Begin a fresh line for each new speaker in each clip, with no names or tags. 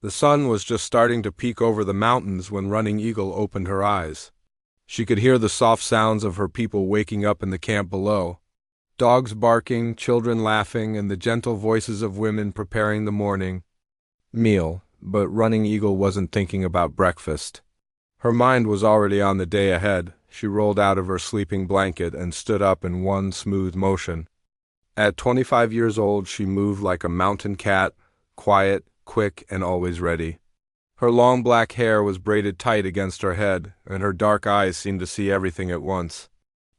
The sun was just starting to peek over the mountains when Running Eagle opened her eyes. She could hear the soft sounds of her people waking up in the camp below. Dogs barking, children laughing, and the gentle voices of women preparing the morning meal, but Running Eagle wasn't thinking about breakfast. Her mind was already on the day ahead. She rolled out of her sleeping blanket and stood up in one smooth motion. At 25 years old, she moved like a mountain cat, quiet, quick, and always ready. Her long black hair was braided tight against her head, and her dark eyes seemed to see everything at once.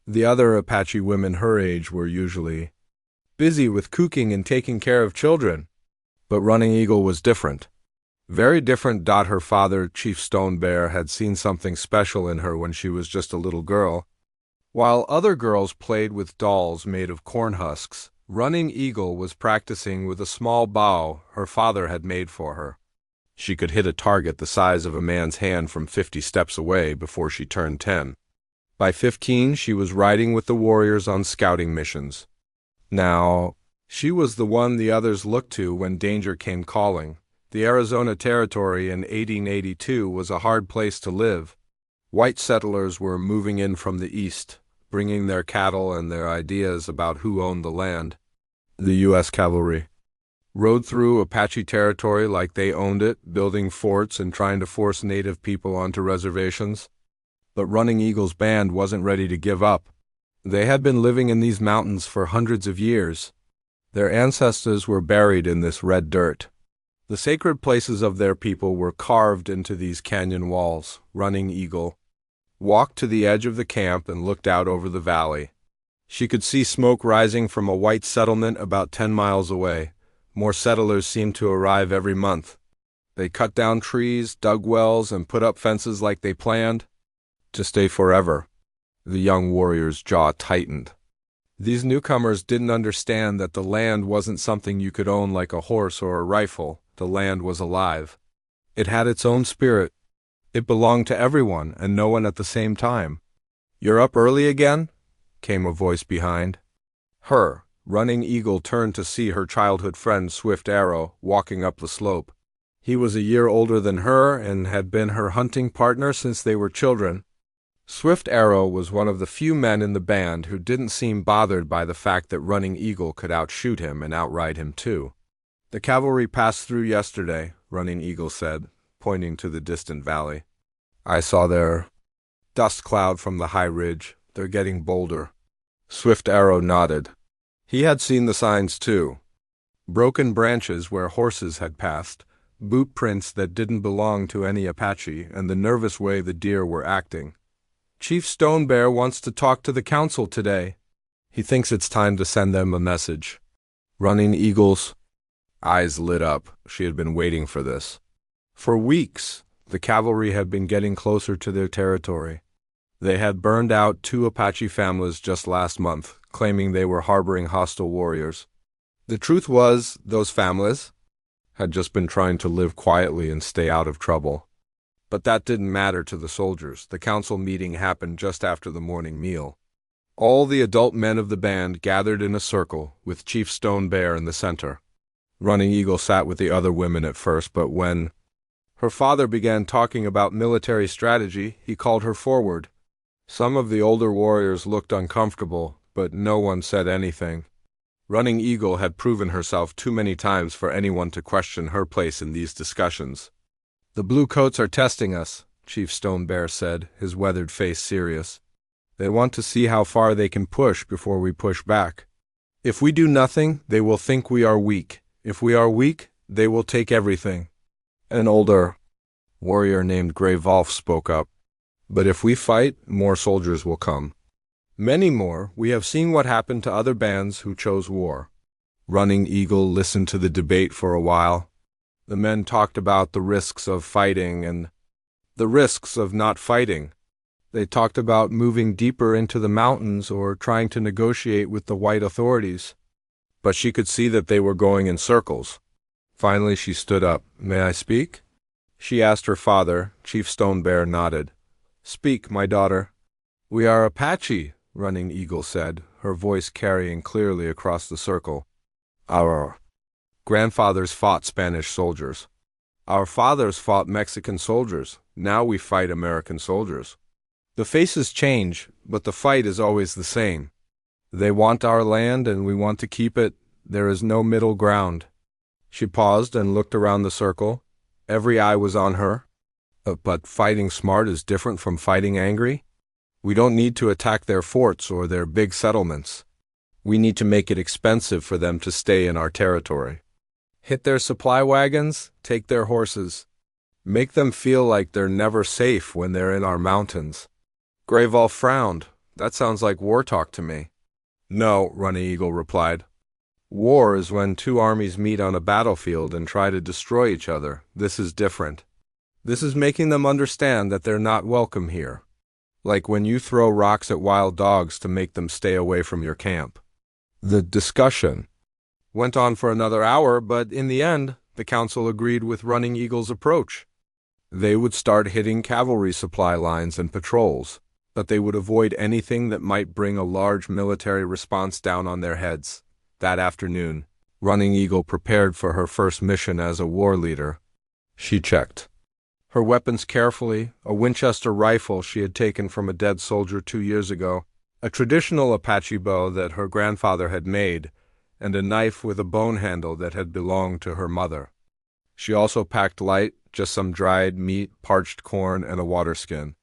The other Apache women her age were usually busy with cooking and taking care of children. But Running Eagle was different. Very different. Her father, Chief Stone Bear, had seen something special in her when she was just a little girl. While other girls played with dolls made of corn husks, Running Eagle was practicing with a small bow her father had made for her. She could hit a target the size of a man's hand from 50 steps away before she turned 10. By 15, she was riding with the warriors on scouting missions. Now, she was the one the others looked to when danger came calling. The Arizona Territory in 1882 was a hard place to live. White settlers were moving in from the east, bringing their cattle and their ideas about who owned the land. The U.S. cavalry rode through Apache territory like they owned it, building forts and trying to force native people onto reservations. But Running Eagle's band wasn't ready to give up. They had been living in these mountains for hundreds of years. Their ancestors were buried in this red dirt. The sacred places of their people were carved into these canyon walls. Running Eagle walked to the edge of the camp and looked out over the valley. She could see smoke rising from a white settlement about 10 miles away. More settlers seemed to arrive every month. They cut down trees, dug wells, and put up fences like they planned to stay forever. The young warrior's jaw tightened. These newcomers didn't understand that the land wasn't something you could own like a horse or a rifle. The land was alive. It had its own spirit. It belonged to everyone and no one at the same time. "You're up early again?" came a voice behind her. Running Eagle turned to see her childhood friend Swift Arrow walking up the slope. He was a year older than her and had been her hunting partner since they were children. Swift Arrow was one of the few men in the band who didn't seem bothered by the fact that Running Eagle could outshoot him and outride him too. "The cavalry passed through yesterday," Running Eagle said, pointing to the distant valley. "I saw their dust cloud from the high ridge. They're getting bolder." Swift Arrow nodded. He had seen the signs too. Broken branches where horses had passed, boot prints that didn't belong to any Apache, and the nervous way the deer were acting. "Chief Stone Bear wants to talk to the council today. He thinks it's time to send them a message." Running Eagle's eyes lit up. She had been waiting for this. For weeks, the cavalry had been getting closer to their territory. They had burned out 2 Apache families just last month, claiming they were harboring hostile warriors. The truth was, those families had just been trying to live quietly and stay out of trouble. But that didn't matter to the soldiers. The council meeting happened just after the morning meal. All the adult men of the band gathered in a circle, with Chief Stone Bear in the center. Running Eagle sat with the other women at first, but when her father began talking about military strategy, he called her forward. Some of the older warriors looked uncomfortable, but no one said anything. Running Eagle had proven herself too many times for anyone to question her place in these discussions. "The Bluecoats are testing us," Chief Stone Bear said, his weathered face serious. "They want to see how far they can push before we push back. If we do nothing, they will think we are weak. If we are weak, they will take everything." An older warrior named Gray Wolf spoke up. "But if we fight, more soldiers will come. Many more. We have seen what happened to other bands who chose war." Running Eagle listened to the debate for a while. The men talked about the risks of fighting and the risks of not fighting. They talked about moving deeper into the mountains or trying to negotiate with the white authorities. But she could see that they were going in circles. Finally she stood up. "May I speak?" she asked her father. Chief Stone Bear nodded. "Speak, my daughter." "We are Apache," Running Eagle said, her voice carrying clearly across the circle. "Our grandfathers fought Spanish soldiers. Our fathers fought Mexican soldiers. Now we fight American soldiers. The faces change, but the fight is always the same. They want our land and we want to keep it. There is no middle ground." She paused and looked around the circle. Every eye was on her. But fighting smart is different from fighting angry. We don't need to attack their forts or their big settlements. We need to make it expensive for them to stay in our territory. Hit their supply wagons, take their horses. Make them feel like they're never safe when they're in our mountains. Greyval frowned. That sounds like war talk to me. No, Running Eagle replied. War is when two armies meet on a battlefield and try to destroy each other. This is different. This is making them understand that they're not welcome here. Like when you throw rocks at wild dogs to make them stay away from your camp. The discussion went on for another hour, but in the end, the council agreed with Running Eagle's approach. They would start hitting cavalry supply lines and patrols, but they would avoid anything that might bring a large military response down on their heads. That afternoon, Running Eagle prepared for her first mission as a war leader. She checked her weapons carefully, a Winchester rifle she had taken from a dead soldier 2 years ago, a traditional Apache bow that her grandfather had made, and a knife with a bone handle that had belonged to her mother. She also packed light, just some dried meat, parched corn, and a water skin.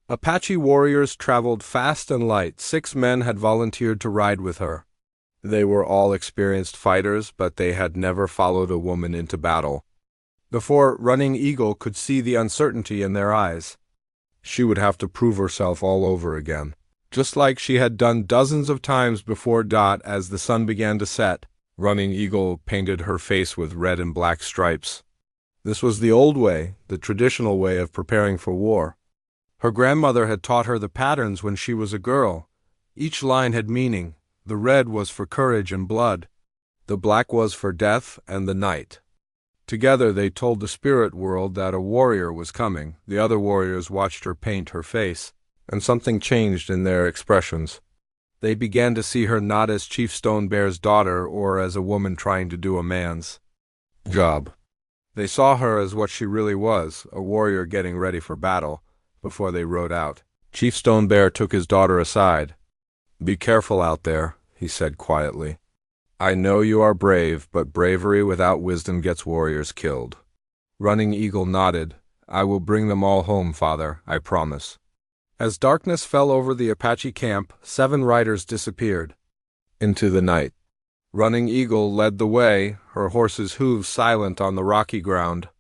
Apache warriors traveled fast and light. 6 men had volunteered to ride with her. They were all experienced fighters, but they had never followed a woman into battle. Before Running Eagle could see the uncertainty in their eyes, she would have to prove herself all over again. Just like she had done dozens of times before. As the sun began to set, Running Eagle painted her face with red and black stripes. This was the old way, the traditional way of preparing for war. Her grandmother had taught her the patterns when she was a girl. Each line had meaning. The red was for courage and blood. The black was for death and the night. Together they told the spirit world that a warrior was coming. The other warriors watched her paint her face, and something changed in their expressions. They began to see her not as Chief Stone Bear's daughter or as a woman trying to do a man's job. They saw her as what she really was, a warrior getting ready for battle. Before they rode out, Chief Stone Bear took his daughter aside. "Be careful out there," he said quietly. "I know you are brave, but bravery without wisdom gets warriors killed." Running Eagle nodded. "I will bring them all home, Father, I promise." As darkness fell over the Apache camp, 7 riders disappeared into the night. Running Eagle led the way, her horse's hooves silent on the rocky ground.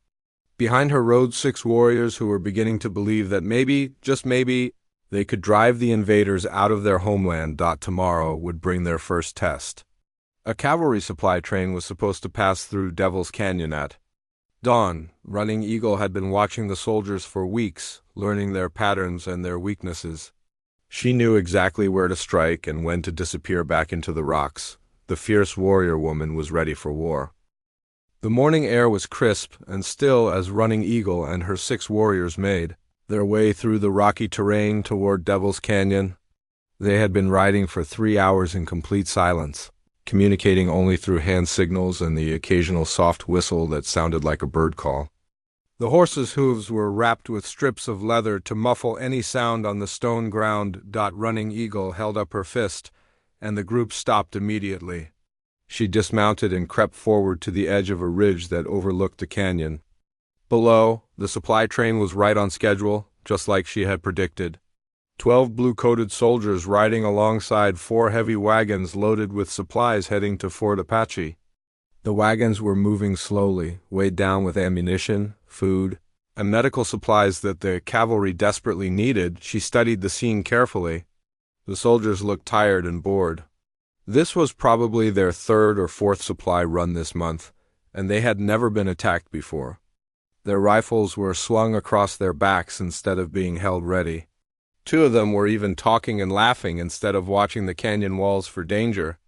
Behind her rode 6 warriors who were beginning to believe that maybe, just maybe, they could drive the invaders out of their homeland. Tomorrow would bring their first test. A cavalry supply train was supposed to pass through Devil's Canyon at dawn. Running Eagle had been watching the soldiers for weeks, learning their patterns and their weaknesses. She knew exactly where to strike and when to disappear back into the rocks. The fierce warrior woman was ready for war. The morning air was crisp and still as Running Eagle and her 6 warriors made their way through the rocky terrain toward Devil's Canyon. They had been riding for 3 hours in complete silence, communicating only through hand signals and the occasional soft whistle that sounded like a bird call. The horses' hooves were wrapped with strips of leather to muffle any sound on the stone ground. Running Eagle held up her fist, and the group stopped immediately. She dismounted and crept forward to the edge of a ridge that overlooked the canyon. Below, the supply train was right on schedule, just like she had predicted. 12 blue-coated soldiers riding alongside 4 heavy wagons loaded with supplies heading to Fort Apache. The wagons were moving slowly, weighed down with ammunition, food, and medical supplies that the cavalry desperately needed. She studied the scene carefully. The soldiers looked tired and bored. This was probably their 3rd or 4th supply run this month, and they had never been attacked before. Their rifles were slung across their backs instead of being held ready. 2 of them were even talking and laughing instead of watching the canyon walls for danger.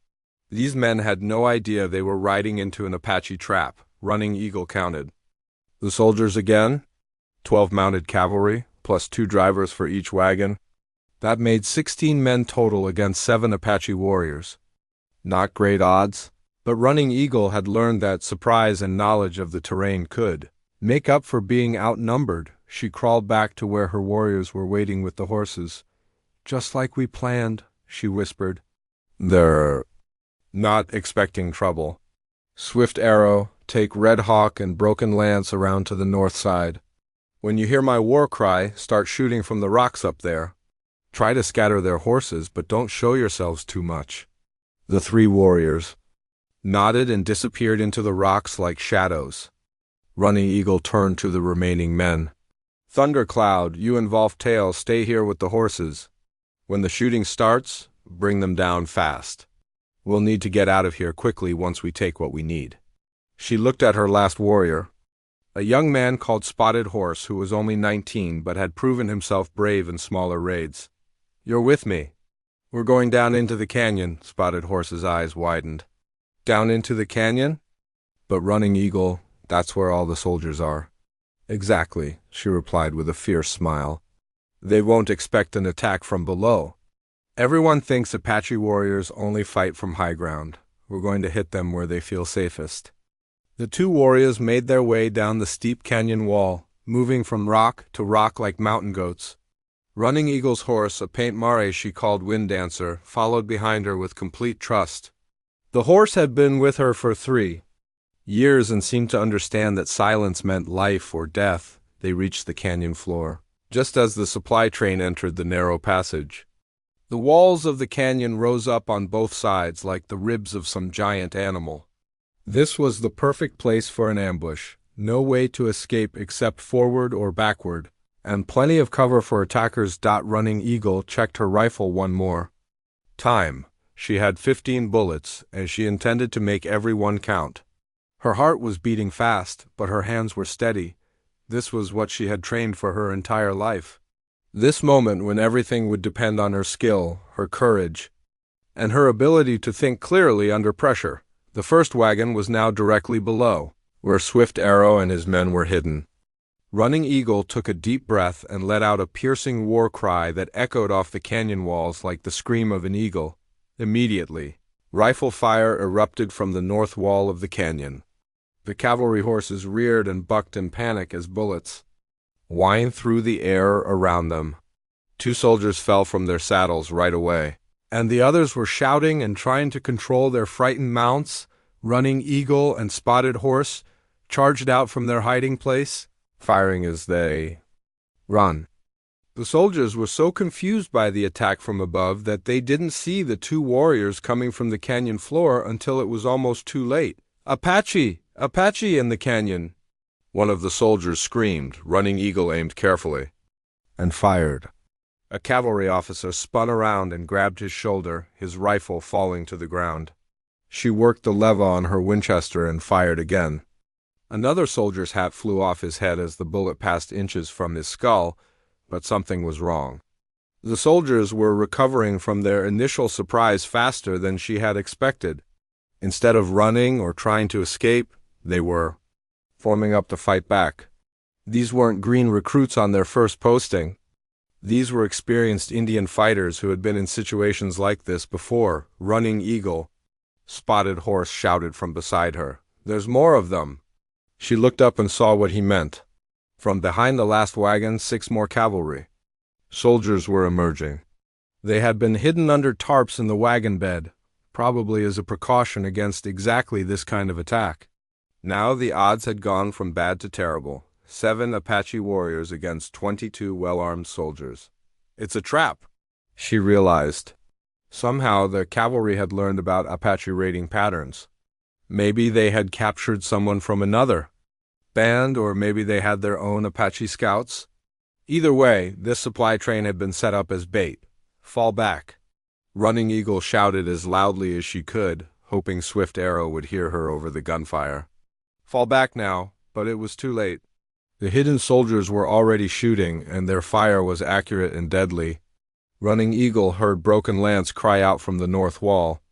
These men had no idea they were riding into an Apache trap. Running Eagle counted. The soldiers again? 12 mounted cavalry, plus 2 drivers for each wagon. That made 16 men total against 7 Apache warriors. Not great odds, but Running Eagle had learned that surprise and knowledge of the terrain could Make up for being outnumbered, she crawled back to where her warriors were waiting with the horses. Just like we planned, she whispered. They're not expecting trouble. Swift Arrow, take Red Hawk and Broken Lance around to the north side. When you hear my war cry, start shooting from the rocks up there. Try to scatter their horses, but don't show yourselves too much. The three warriors nodded and disappeared into the rocks like shadows. Running Eagle turned to the remaining men. Thundercloud, you and Tail stay here with the horses. When the shooting starts, bring them down fast. We'll need to get out of here quickly once we take what we need. She looked at her last warrior, a young man called Spotted Horse who was only 19 but had proven himself brave in smaller raids. You're with me. We're going down into the canyon, Spotted Horse's eyes widened. Down into the canyon? But Running Eagle, that's where all the soldiers are. Exactly, she replied with a fierce smile. They won't expect an attack from below. Everyone thinks Apache warriors only fight from high ground. We're going to hit them where they feel safest. The two warriors made their way down the steep canyon wall, moving from rock to rock like mountain goats. Running Eagle's horse, a paint mare she called Wind Dancer, followed behind her with complete trust. The horse had been with her for 3 years and seemed to understand that silence meant life or death. They reached the canyon floor, just as the supply train entered the narrow passage. The walls of the canyon rose up on both sides like the ribs of some giant animal. This was the perfect place for an ambush, no way to escape except forward or backward, and plenty of cover for attackers. Running Eagle checked her rifle one more time. She had 15 bullets, and she intended to make every one count. Her heart was beating fast, but her hands were steady. This was what she had trained for her entire life. This moment when everything would depend on her skill, her courage, and her ability to think clearly under pressure. The first wagon was now directly below, where Swift Arrow and his men were hidden. Running Eagle took a deep breath and let out a piercing war cry that echoed off the canyon walls like the scream of an eagle. Immediately, rifle fire erupted from the north wall of the canyon. The cavalry horses reared and bucked in panic as bullets whined through the air around them. 2 soldiers fell from their saddles right away, and the others were shouting and trying to control their frightened mounts. Running Eagle and Spotted Horse charged out from their hiding place, firing as they run. The soldiers were so confused by the attack from above that they didn't see the 2 warriors coming from the canyon floor until it was almost too late. Apache! Apache in the canyon! One of the soldiers screamed. Running Eagle aimed carefully and fired. A cavalry officer spun around and grabbed his shoulder, his rifle falling to the ground. She worked the lever on her Winchester and fired again. Another soldier's hat flew off his head as the bullet passed inches from his skull, but something was wrong. The soldiers were recovering from their initial surprise faster than she had expected. Instead of running or trying to escape, they were forming up to fight back. These weren't green recruits on their first posting. These were experienced Indian fighters who had been in situations like this before. Running Eagle, Spotted Horse shouted from beside her. There's more of them. She looked up and saw what he meant. From behind the last wagon, 6 more cavalry soldiers were emerging. They had been hidden under tarps in the wagon bed, probably as a precaution against exactly this kind of attack. Now the odds had gone from bad to terrible. 7 Apache warriors against 22 well-armed soldiers. It's a trap, she realized. Somehow the cavalry had learned about Apache raiding patterns. Maybe they had captured someone from another band, or maybe they had their own Apache scouts. Either way, this supply train had been set up as bait. Fall back. Running Eagle shouted as loudly as she could, hoping Swift Arrow would hear her over the gunfire. Fall back now, but it was too late. The hidden soldiers were already shooting, and their fire was accurate and deadly. Running Eagle heard Broken Lance cry out from the north wall.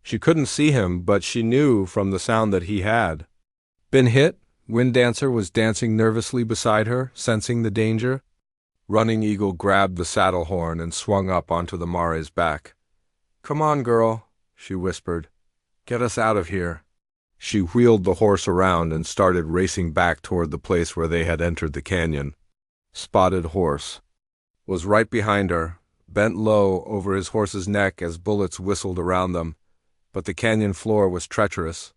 She couldn't see him, but she knew from the sound that he had been hit. Wind Dancer was dancing nervously beside her, sensing the danger. Running Eagle grabbed the saddle horn and swung up onto the mare's back. "Come on, girl," she whispered. "Get us out of here." She wheeled the horse around and started racing back toward the place where they had entered the canyon. Spotted Horse was right behind her, bent low over his horse's neck as bullets whistled around them, but the canyon floor was treacherous.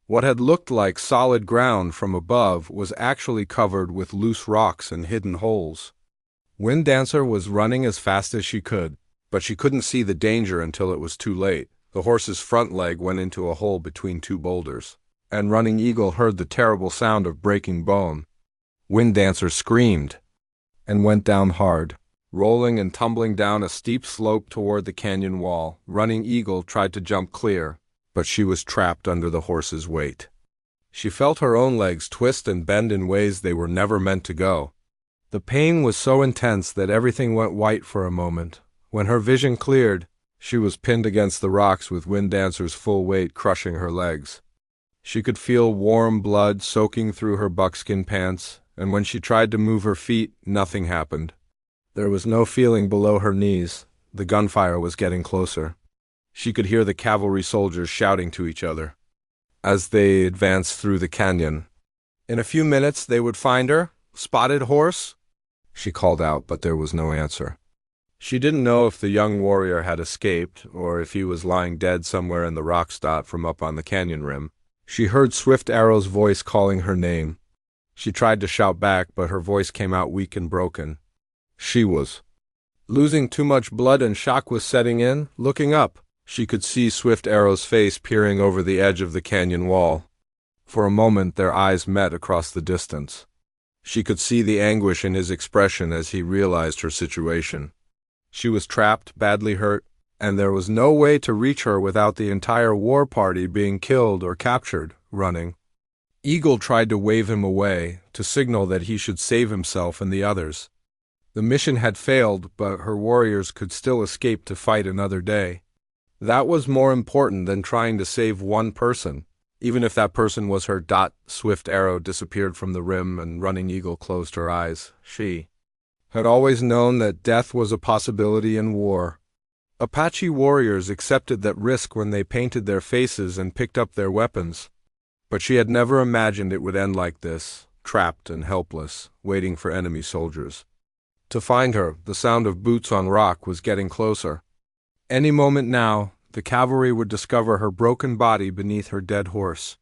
What had looked like solid ground from above was actually covered with loose rocks and hidden holes. Wind Dancer was running as fast as she could, but she couldn't see the danger until it was too late. The horse's front leg went into a hole between two boulders, and Running Eagle heard the terrible sound of breaking bone. Wind Dancer screamed and went down hard, rolling and tumbling down a steep slope toward the canyon wall. Running Eagle tried to jump clear, but she was trapped under the horse's weight. She felt her own legs twist and bend in ways they were never meant to go. The pain was so intense that everything went white for a moment. When her vision cleared, she was pinned against the rocks with Wind Dancer's full weight crushing her legs. She could feel warm blood soaking through her buckskin pants, and when she tried to move her feet, nothing happened. There was no feeling below her knees. The gunfire was getting closer. She could hear the cavalry soldiers shouting to each other as they advanced through the canyon. In a few minutes they would find her. "Spotted Horse?" she called out, but there was no answer. She didn't know if the young warrior had escaped, or if he was lying dead somewhere in the rock stop from up on the canyon rim. She heard Swift Arrow's voice calling her name. She tried to shout back, but her voice came out weak and broken. She was losing too much blood and shock was setting in. Looking up, she could see Swift Arrow's face peering over the edge of the canyon wall. For a moment their eyes met across the distance. She could see the anguish in his expression as he realized her situation. She was trapped, badly hurt, and there was no way to reach her without the entire war party being killed or captured. Running Eagle tried to wave him away, to signal that he should save himself and the others. The mission had failed, but her warriors could still escape to fight another day. That was more important than trying to save one person, even if that person was her. Swift Arrow disappeared from the rim and Running Eagle closed her eyes. She had always known that death was a possibility in war. Apache warriors accepted that risk when they painted their faces and picked up their weapons. But she had never imagined it would end like this, trapped and helpless, waiting for enemy soldiers to find her. The sound of boots on rock was getting closer. Any moment now, the cavalry would discover her broken body beneath her dead horse.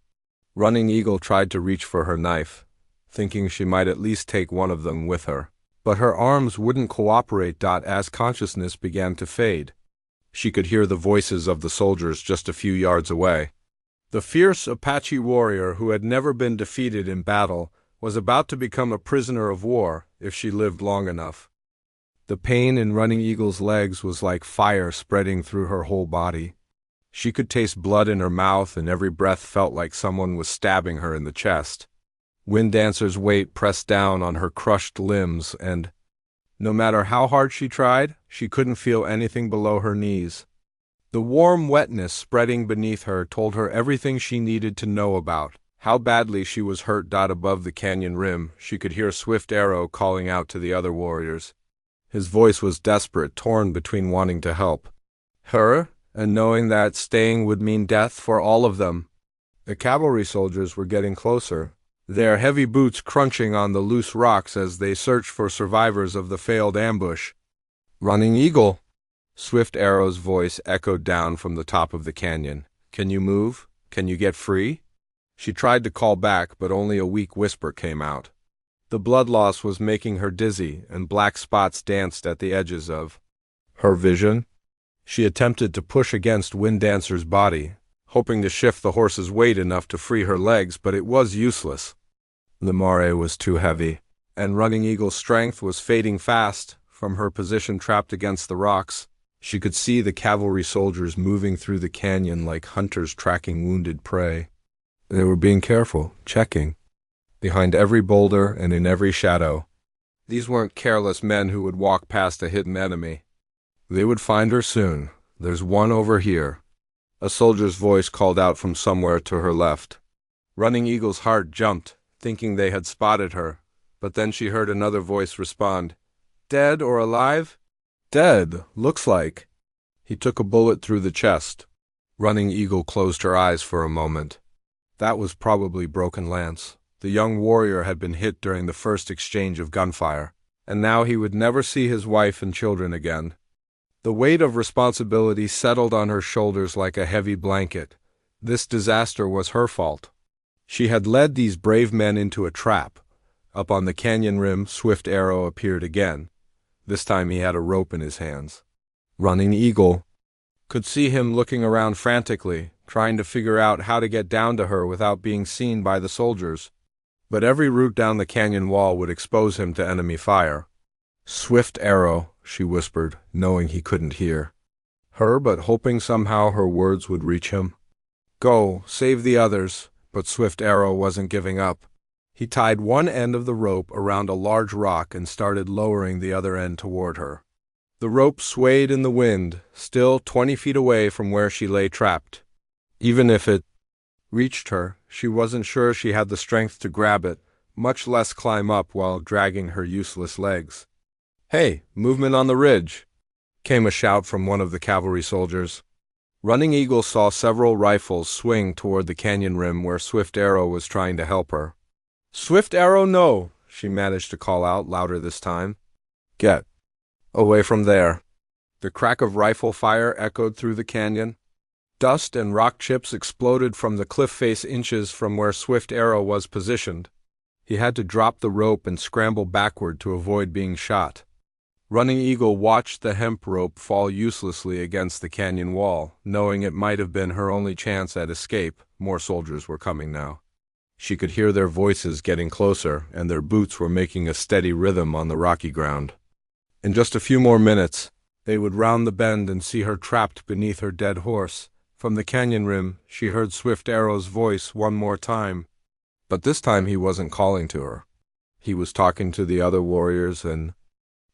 Running Eagle tried to reach for her knife, thinking she might at least take one of them with her. But her arms wouldn't cooperate. As consciousness began to fade, she could hear the voices of the soldiers just a few yards away. The fierce Apache warrior who had never been defeated in battle was about to become a prisoner of war if she lived long enough. The pain in Running Eagle's legs was like fire spreading through her whole body. She could taste blood in her mouth, and every breath felt like someone was stabbing her in the chest. Wind Dancer's weight pressed down on her crushed limbs, and no matter how hard she tried, she couldn't feel anything below her knees. The warm wetness spreading beneath her told her everything she needed to know about how badly she was hurt. Above the canyon rim, she could hear Swift Arrow calling out to the other warriors. His voice was desperate, torn between wanting to help her and knowing that staying would mean death for all of them. The cavalry soldiers were getting closer, their heavy boots crunching on the loose rocks as they searched for survivors of the failed ambush. "Running Eagle!" Swift Arrow's voice echoed down from the top of the canyon. "Can you move? Can you get free?" She tried to call back, but only a weak whisper came out. The blood loss was making her dizzy, and black spots danced at the edges of her vision. She attempted to push against Wind Dancer's body, hoping to shift the horse's weight enough to free her legs, but it was useless. The mare was too heavy, and Running Eagle's strength was fading fast. From her position trapped against the rocks, she could see the cavalry soldiers moving through the canyon like hunters tracking wounded prey. They were being careful, checking, behind every boulder and in every shadow. These weren't careless men who would walk past a hidden enemy. They would find her soon. "There's one over here," a soldier's voice called out from somewhere to her left. Running Eagle's heart jumped, thinking they had spotted her, but then she heard another voice respond. "Dead or alive?" "Dead, looks like." He took a bullet through the chest. Running Eagle closed her eyes for a moment. That was probably Broken Lance. The young warrior had been hit during the first exchange of gunfire, and now he would never see his wife and children again. The weight of responsibility settled on her shoulders like a heavy blanket. This disaster was her fault. She had led these brave men into a trap. Up on the canyon rim, Swift Arrow appeared again. This time he had a rope in his hands. Running Eagle could see him looking around frantically, trying to figure out how to get down to her without being seen by the soldiers. But every route down the canyon wall would expose him to enemy fire. "Swift Arrow," she whispered, knowing he couldn't hear her, but hoping somehow her words would reach him. "Go, save the others." But Swift Arrow wasn't giving up. He tied one end of the rope around a large rock and started lowering the other end toward her. The rope swayed in the wind, still 20 feet away from where she lay trapped. Even if it reached her, she wasn't sure she had the strength to grab it, much less climb up while dragging her useless legs. "Hey, movement on the ridge!" came a shout from one of the cavalry soldiers. Running Eagle saw several rifles swing toward the canyon rim where Swift Arrow was trying to help her. "Swift Arrow, no!" she managed to call out, louder this time. "Get away from there!" The crack of rifle fire echoed through the canyon. Dust and rock chips exploded from the cliff face inches from where Swift Arrow was positioned. He had to drop the rope and scramble backward to avoid being shot. Running Eagle watched the hemp rope fall uselessly against the canyon wall, knowing it might have been her only chance at escape. More soldiers were coming now. She could hear their voices getting closer, and their boots were making a steady rhythm on the rocky ground. In just a few more minutes, they would round the bend and see her trapped beneath her dead horse. From the canyon rim, she heard Swift Arrow's voice one more time. But this time he wasn't calling to her. He was talking to the other warriors, and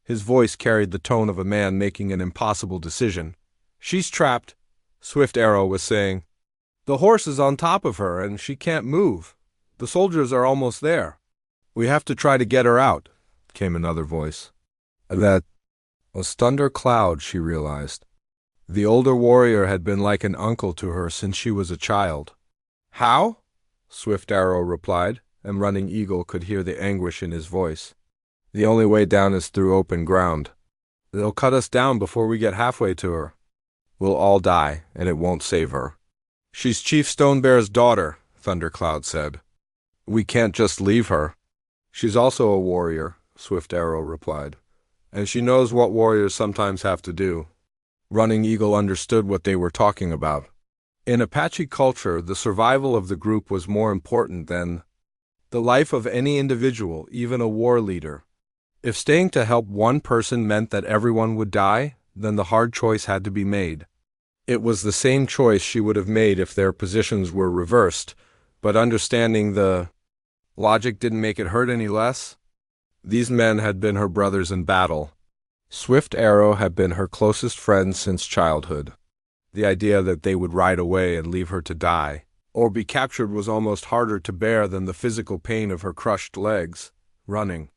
his voice carried the tone of a man making an impossible decision. "She's trapped," Swift Arrow was saying. "The horse is on top of her, and she can't move. The soldiers are almost there. We have to try to get her out," came another voice. That was Thunder Cloud, she realized. The older warrior had been like an uncle to her since she was a child. "How?" Swift Arrow replied, and Running Eagle could hear the anguish in his voice. "The only way down is through open ground. They'll cut us down before we get halfway to her. We'll all die, and it won't save her." "She's Chief Stonebear's daughter," Thundercloud said. "We can't just leave her." "She's also a warrior," Swift Arrow replied, "and she knows what warriors sometimes have to do." Running Eagle understood what they were talking about. In Apache culture, the survival of the group was more important than the life of any individual, even a war leader. If staying to help one person meant that everyone would die, then the hard choice had to be made. It was the same choice she would have made if their positions were reversed, but understanding the logic didn't make it hurt any less. These men had been her brothers in battle. Swift Arrow had been her closest friend since childhood. The idea that they would ride away and leave her to die, or be captured, was almost harder to bear than the physical pain of her crushed legs. Running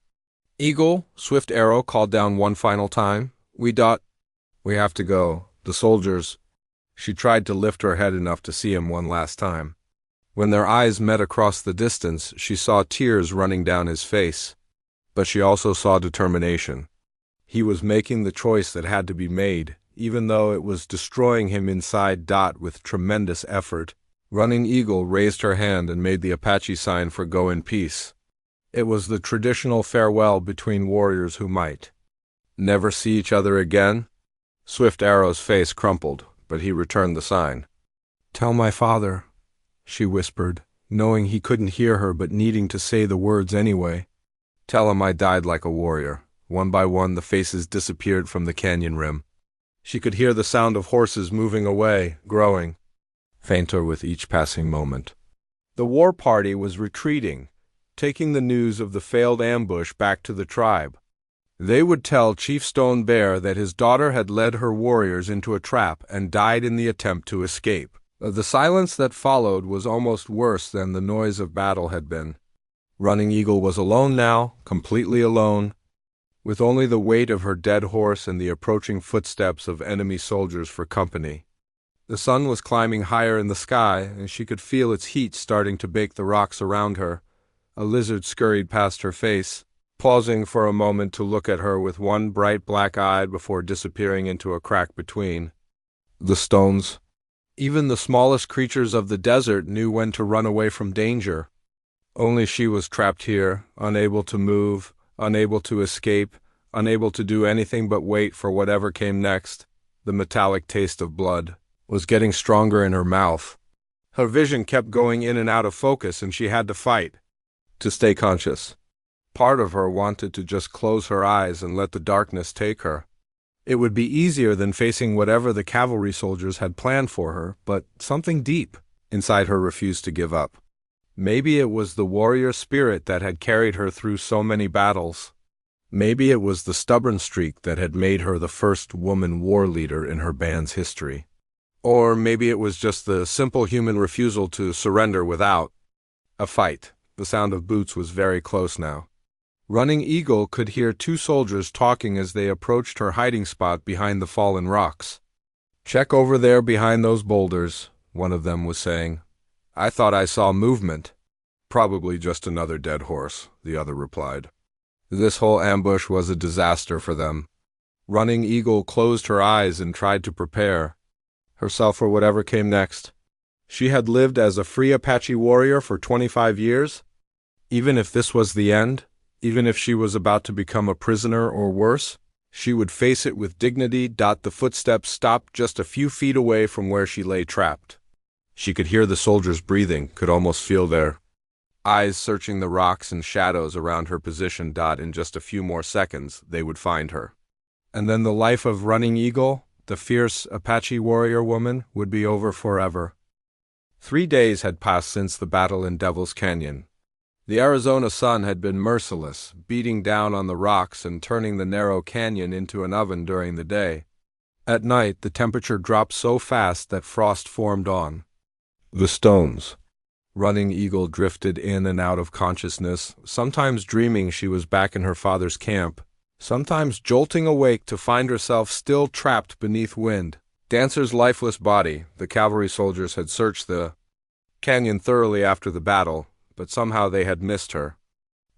Eagle, Swift Arrow called down one final time. We have to go. The soldiers." She tried to lift her head enough to see him one last time. When their eyes met across the distance, she saw tears running down his face. But she also saw determination. He was making the choice that had to be made, even though it was destroying him inside. With tremendous effort, Running Eagle raised her hand and made the Apache sign for "Go in peace." It was the traditional farewell between warriors who might never see each other again. Swift Arrow's face crumpled, but he returned the sign. "Tell my father," she whispered, knowing he couldn't hear her but needing to say the words anyway. "Tell him I died like a warrior." One by one, the faces disappeared from the canyon rim. She could hear the sound of horses moving away, growing fainter with each passing moment. The war party was retreating, taking the news of the failed ambush back to the tribe. They would tell Chief Stone Bear that his daughter had led her warriors into a trap and died in the attempt to escape. The silence that followed was almost worse than the noise of battle had been. Running Eagle was alone now, completely alone, with only the weight of her dead horse and the approaching footsteps of enemy soldiers for company. The sun was climbing higher in the sky, and she could feel its heat starting to bake the rocks around her. A lizard scurried past her face, pausing for a moment to look at her with one bright black eye before disappearing into a crack between the stones. Even the smallest creatures of the desert knew when to run away from danger. Only she was trapped here, unable to move, unable to escape, unable to do anything but wait for whatever came next. The metallic taste of blood was getting stronger in her mouth. Her vision kept going in and out of focus, and she had to fight to stay conscious. Part of her wanted to just close her eyes and let the darkness take her. It would be easier than facing whatever the cavalry soldiers had planned for her, but something deep inside her refused to give up. Maybe it was the warrior spirit that had carried her through so many battles. Maybe it was the stubborn streak that had made her the first woman war leader in her band's history. Or maybe it was just the simple human refusal to surrender without a fight. The sound of boots was very close now. Running Eagle could hear two soldiers talking as they approached her hiding spot behind the fallen rocks. "Check over there behind those boulders," one of them was saying. "I thought I saw movement." "Probably just another dead horse," the other replied. This whole ambush was a disaster for them. Running Eagle closed her eyes and tried to prepare herself for whatever came next. She had lived as a free Apache warrior for 25 years. Even if this was the end, even if she was about to become a prisoner or worse, she would face it with dignity. The footsteps stopped just a few feet away from where she lay trapped. She could hear the soldiers breathing, could almost feel their eyes searching the rocks and shadows around her position. In just a few more seconds, they would find her. And then the life of Running Eagle, the fierce Apache warrior woman, would be over forever. 3 days had passed since the battle in Devil's Canyon. The Arizona sun had been merciless, beating down on the rocks and turning the narrow canyon into an oven during the day. At night, the temperature dropped so fast that frost formed on the stones. Running Eagle drifted in and out of consciousness, sometimes dreaming she was back in her father's camp, sometimes jolting awake to find herself still trapped beneath wind. Dancer's lifeless body. The cavalry soldiers had searched the canyon thoroughly after the battle, but somehow they had missed her.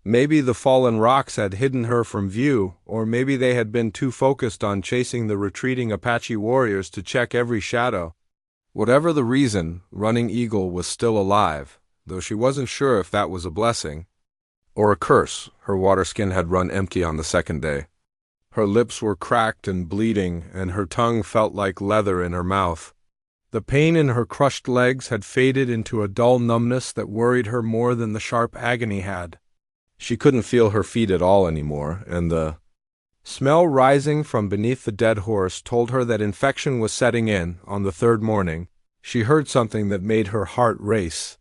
Maybe the fallen rocks had hidden her from view, or maybe they had been too focused on chasing the retreating Apache warriors to check every shadow. Whatever the reason, Running Eagle was still alive, though she wasn't sure if that was a blessing or a curse. Her water skin had run empty on the second day. Her lips were cracked and bleeding, and her tongue felt like leather in her mouth. The pain in her crushed legs had faded into a dull numbness that worried her more than the sharp agony had. She couldn't feel her feet at all anymore, and the smell rising from beneath the dead horse told her that infection was setting in. On the third morning, she heard something that made her heart race.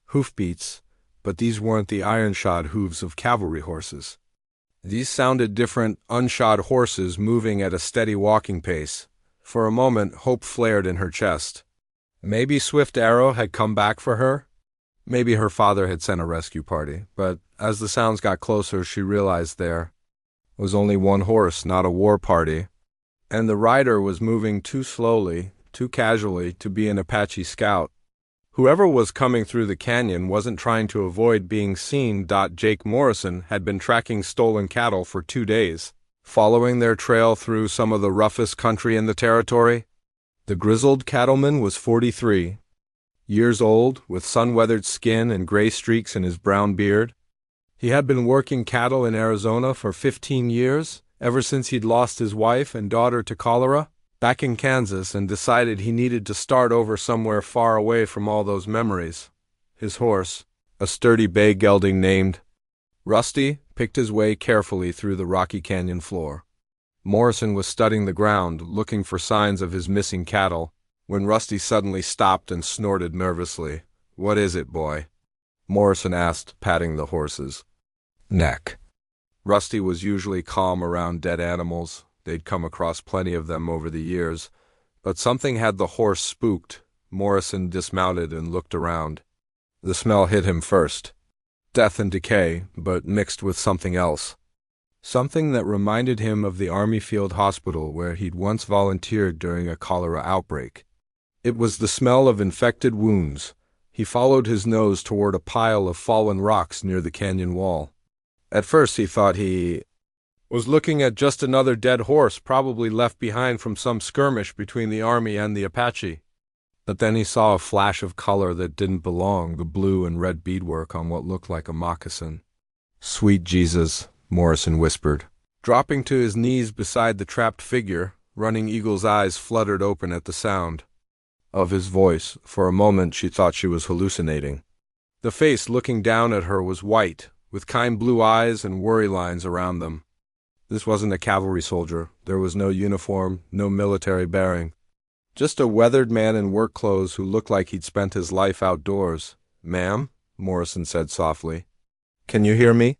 Hoofbeats, but these weren't the iron-shod hooves of cavalry horses. These sounded different, unshod horses moving at a steady walking pace. For a moment, hope flared in her chest. Maybe Swift Arrow had come back for her? Maybe her father had sent a rescue party, but as the sounds got closer, she realized there was only one horse, not a war party, and the rider was moving too slowly, too casually to be an Apache scout. Whoever was coming through the canyon wasn't trying to avoid being seen. Jake Morrison had been tracking stolen cattle for 2 days, following their trail through some of the roughest country in the territory. The grizzled cattleman was 43 years old, with sun-weathered skin and gray streaks in his brown beard. He had been working cattle in Arizona for 15 years, ever since he'd lost his wife and daughter to cholera back in Kansas, and decided he needed to start over somewhere far away from all those memories. His horse, a sturdy bay gelding named Rusty, picked his way carefully through the rocky canyon floor. Morrison was studying the ground, looking for signs of his missing cattle, when Rusty suddenly stopped and snorted nervously. "What is it, boy?" Morrison asked, patting the horse's neck. Rusty was usually calm around dead animals. They'd come across plenty of them over the years, but something had the horse spooked. Morrison dismounted and looked around. The smell hit him first. Death and decay, but mixed with something else. Something that reminded him of the Army Field Hospital where he'd once volunteered during a cholera outbreak. It was the smell of infected wounds. He followed his nose toward a pile of fallen rocks near the canyon wall. At first he thought he was looking at just another dead horse, probably left behind from some skirmish between the army and the Apache. But then he saw a flash of color that didn't belong, the blue and red beadwork on what looked like a moccasin. "Sweet Jesus," Morrison whispered. Dropping to his knees beside the trapped figure, Running Eagle's eyes fluttered open at the sound of his voice. For a moment she thought she was hallucinating. The face looking down at her was white, with kind blue eyes and worry lines around them. This wasn't a cavalry soldier. There was no uniform, no military bearing. Just a weathered man in work clothes who looked like he'd spent his life outdoors. "Ma'am," Morrison said softly. "Can you hear me?"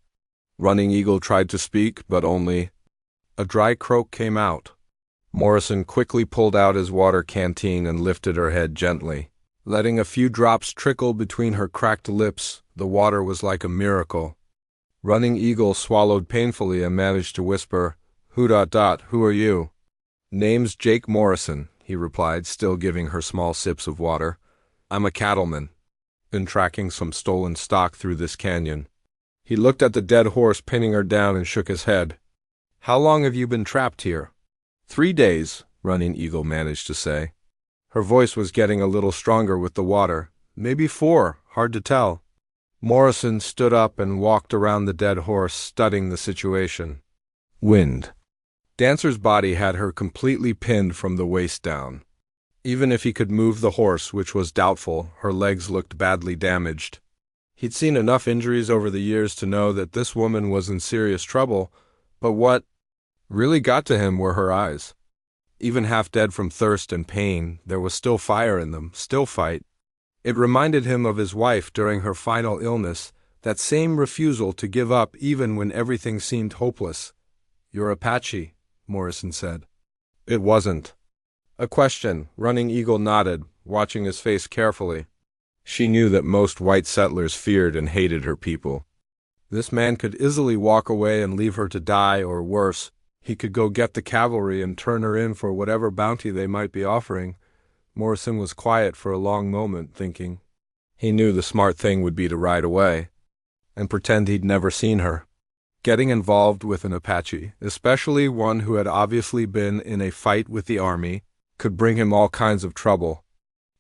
Running Eagle tried to speak, but only a dry croak came out. Morrison quickly pulled out his water canteen and lifted her head gently. Letting a few drops trickle between her cracked lips, the water was like a miracle. Running Eagle swallowed painfully and managed to whisper, Who are you?" "Name's Jake Morrison," he replied, still giving her small sips of water. "I'm a cattleman. Been tracking some stolen stock through this canyon." He looked at the dead horse pinning her down and shook his head. "How long have you been trapped here?" 3 days, Running Eagle managed to say. Her voice was getting a little stronger with the water. "Maybe 4, hard to tell." Morrison stood up and walked around the dead horse, studying the situation. Wind. Dancer's body had her completely pinned from the waist down. Even if he could move the horse, which was doubtful, her legs looked badly damaged. He'd seen enough injuries over the years to know that this woman was in serious trouble, but what really got to him were her eyes. Even half dead from thirst and pain, there was still fire in them, still fight. It reminded him of his wife during her final illness, that same refusal to give up even when everything seemed hopeless. "You're Apache," Morrison said. "It wasn't." "A question," Running Eagle nodded, watching his face carefully. She knew that most white settlers feared and hated her people. This man could easily walk away and leave her to die, or worse, he could go get the cavalry and turn her in for whatever bounty they might be offering. Morrison was quiet for a long moment, thinking. He knew the smart thing would be to ride away and pretend he'd never seen her. Getting involved with an Apache, especially one who had obviously been in a fight with the army, could bring him all kinds of trouble.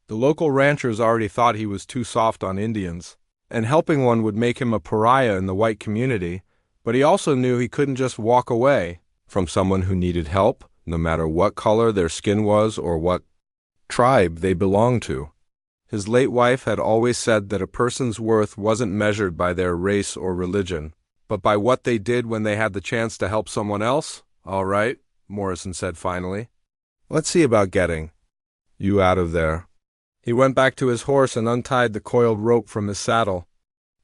The local ranchers already thought he was too soft on Indians, and helping one would make him a pariah in the white community, but he also knew he couldn't just walk away from someone who needed help, no matter what color their skin was or what tribe they belonged to. His late wife had always said that a person's worth wasn't measured by their race or religion, but by what they did when they had the chance to help someone else. "All right," Morrison said finally. "Let's see about getting you out of there." He went back to his horse and untied the coiled rope from his saddle.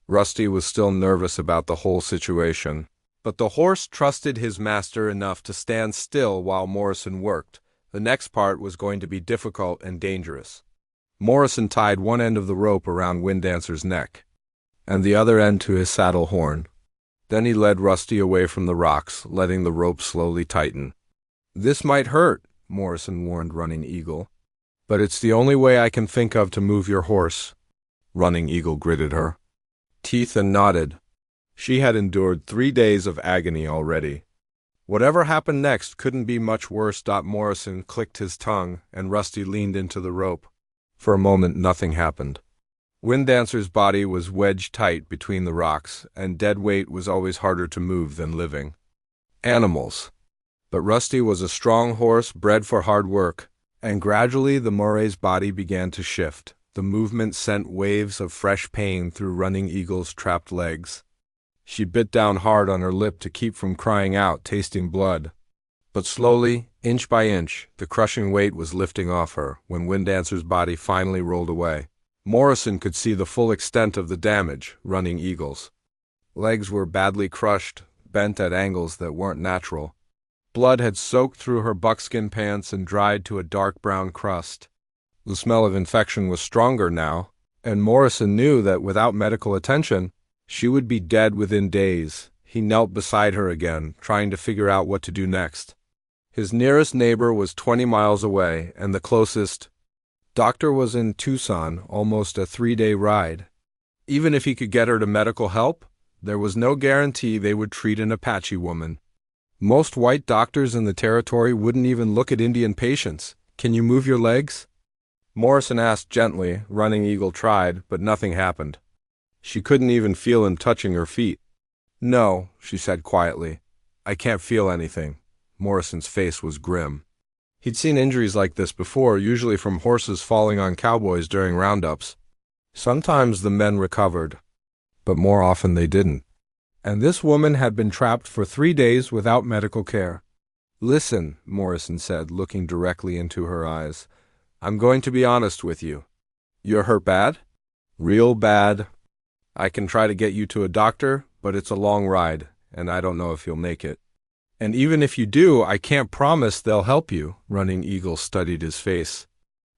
Rusty was still nervous about the whole situation, but the horse trusted his master enough to stand still while Morrison worked. The next part was going to be difficult and dangerous. Morrison tied one end of the rope around Winddancer's neck, and the other end to his saddle horn. Then he led Rusty away from the rocks, letting the rope slowly tighten. "This might hurt," Morrison warned Running Eagle. "But it's the only way I can think of to move your horse." Running Eagle gritted her teeth and nodded. She had endured 3 days of agony already. Whatever happened next couldn't be much worse. Morrison clicked his tongue, and Rusty leaned into the rope. For a moment, nothing happened. Winddancer's body was wedged tight between the rocks, and dead weight was always harder to move than living. Animals. But Rusty was a strong horse bred for hard work, and gradually the Moray's body began to shift. The movement sent waves of fresh pain through Running Eagle's trapped legs. She bit down hard on her lip to keep from crying out, tasting blood. But slowly, inch by inch, the crushing weight was lifting off her when Winddancer's body finally rolled away. Morrison could see the full extent of the damage. Running Eagle's legs were badly crushed, bent at angles that weren't natural. Blood had soaked through her buckskin pants and dried to a dark brown crust. The smell of infection was stronger now, and Morrison knew that without medical attention, she would be dead within days. He knelt beside her again, trying to figure out what to do next. His nearest neighbor was 20 miles away, and the closest Doctor was in Tucson, almost a 3-day ride. Even if he could get her to medical help, there was no guarantee they would treat an Apache woman. Most white doctors in the territory wouldn't even look at Indian patients. "Can you move your legs?" Morrison asked gently. Running Eagle tried, but nothing happened. She couldn't even feel him touching her feet. "No," she said quietly. "I can't feel anything." Morrison's face was grim. He'd seen injuries like this before, usually from horses falling on cowboys during roundups. Sometimes the men recovered, but more often they didn't. And this woman had been trapped for 3 days without medical care. "Listen," Morrison said, looking directly into her eyes. "I'm going to be honest with you. You're hurt bad? Real bad. I can try to get you to a doctor, but it's a long ride, and I don't know if you'll make it. And even if you do, I can't promise they'll help you." Running Eagle studied his face.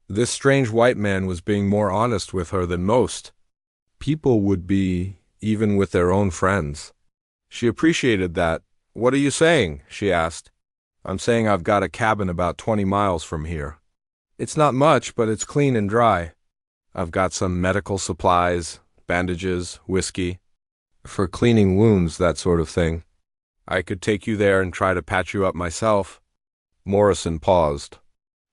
This strange white man was being more honest with her than most people would be, even with their own friends. She appreciated that. "What are you saying?" she asked. "I'm saying I've got a cabin about 20 miles from here. It's not much, but it's clean and dry. I've got some medical supplies, bandages, whiskey, for cleaning wounds, that sort of thing. I could take you there and try to patch you up myself." Morrison paused.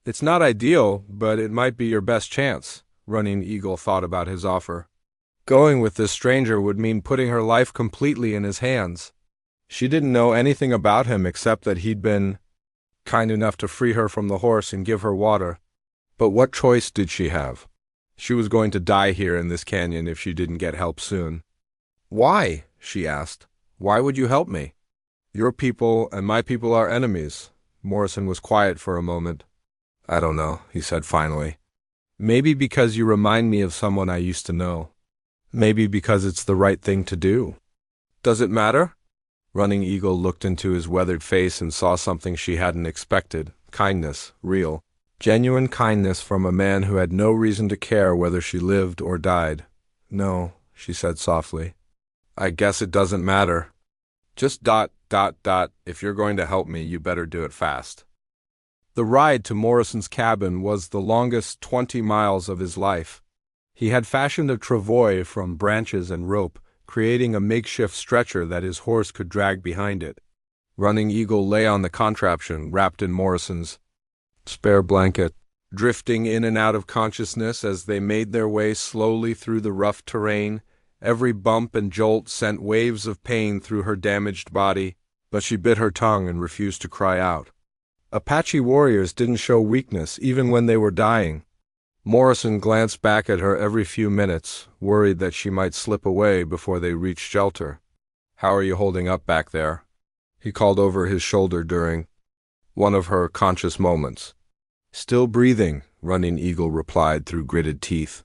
"It's not ideal, but it might be your best chance." Running Eagle thought about his offer. Going with this stranger would mean putting her life completely in his hands. She didn't know anything about him except that he'd been kind enough to free her from the horse and give her water. But what choice did she have? She was going to die here in this canyon if she didn't get help soon. "Why?" she asked. "Why would you help me? Your people and my people are enemies." Morrison was quiet for a moment. "I don't know," he said finally. "Maybe because you remind me of someone I used to know. Maybe because it's the right thing to do." "Does it matter?" Running Eagle looked into his weathered face and saw something she hadn't expected. Kindness, real, genuine kindness from a man who had no reason to care whether she lived or died. "No," she said softly. "I guess it doesn't matter. Just ... if you're going to help me, you better do it fast." The ride to Morrison's cabin was the longest 20 miles of his life. He had fashioned a travois from branches and rope, creating a makeshift stretcher that his horse could drag behind it. Running Eagle lay on the contraption, wrapped in Morrison's spare blanket, drifting in and out of consciousness as they made their way slowly through the rough terrain. Every bump and jolt sent waves of pain through her damaged body, but she bit her tongue and refused to cry out. Apache warriors didn't show weakness even when they were dying. Morrison glanced back at her every few minutes, worried that she might slip away before they reached shelter. "How are you holding up back there?" he called over his shoulder during one of her conscious moments. "Still breathing," Running Eagle replied through gritted teeth.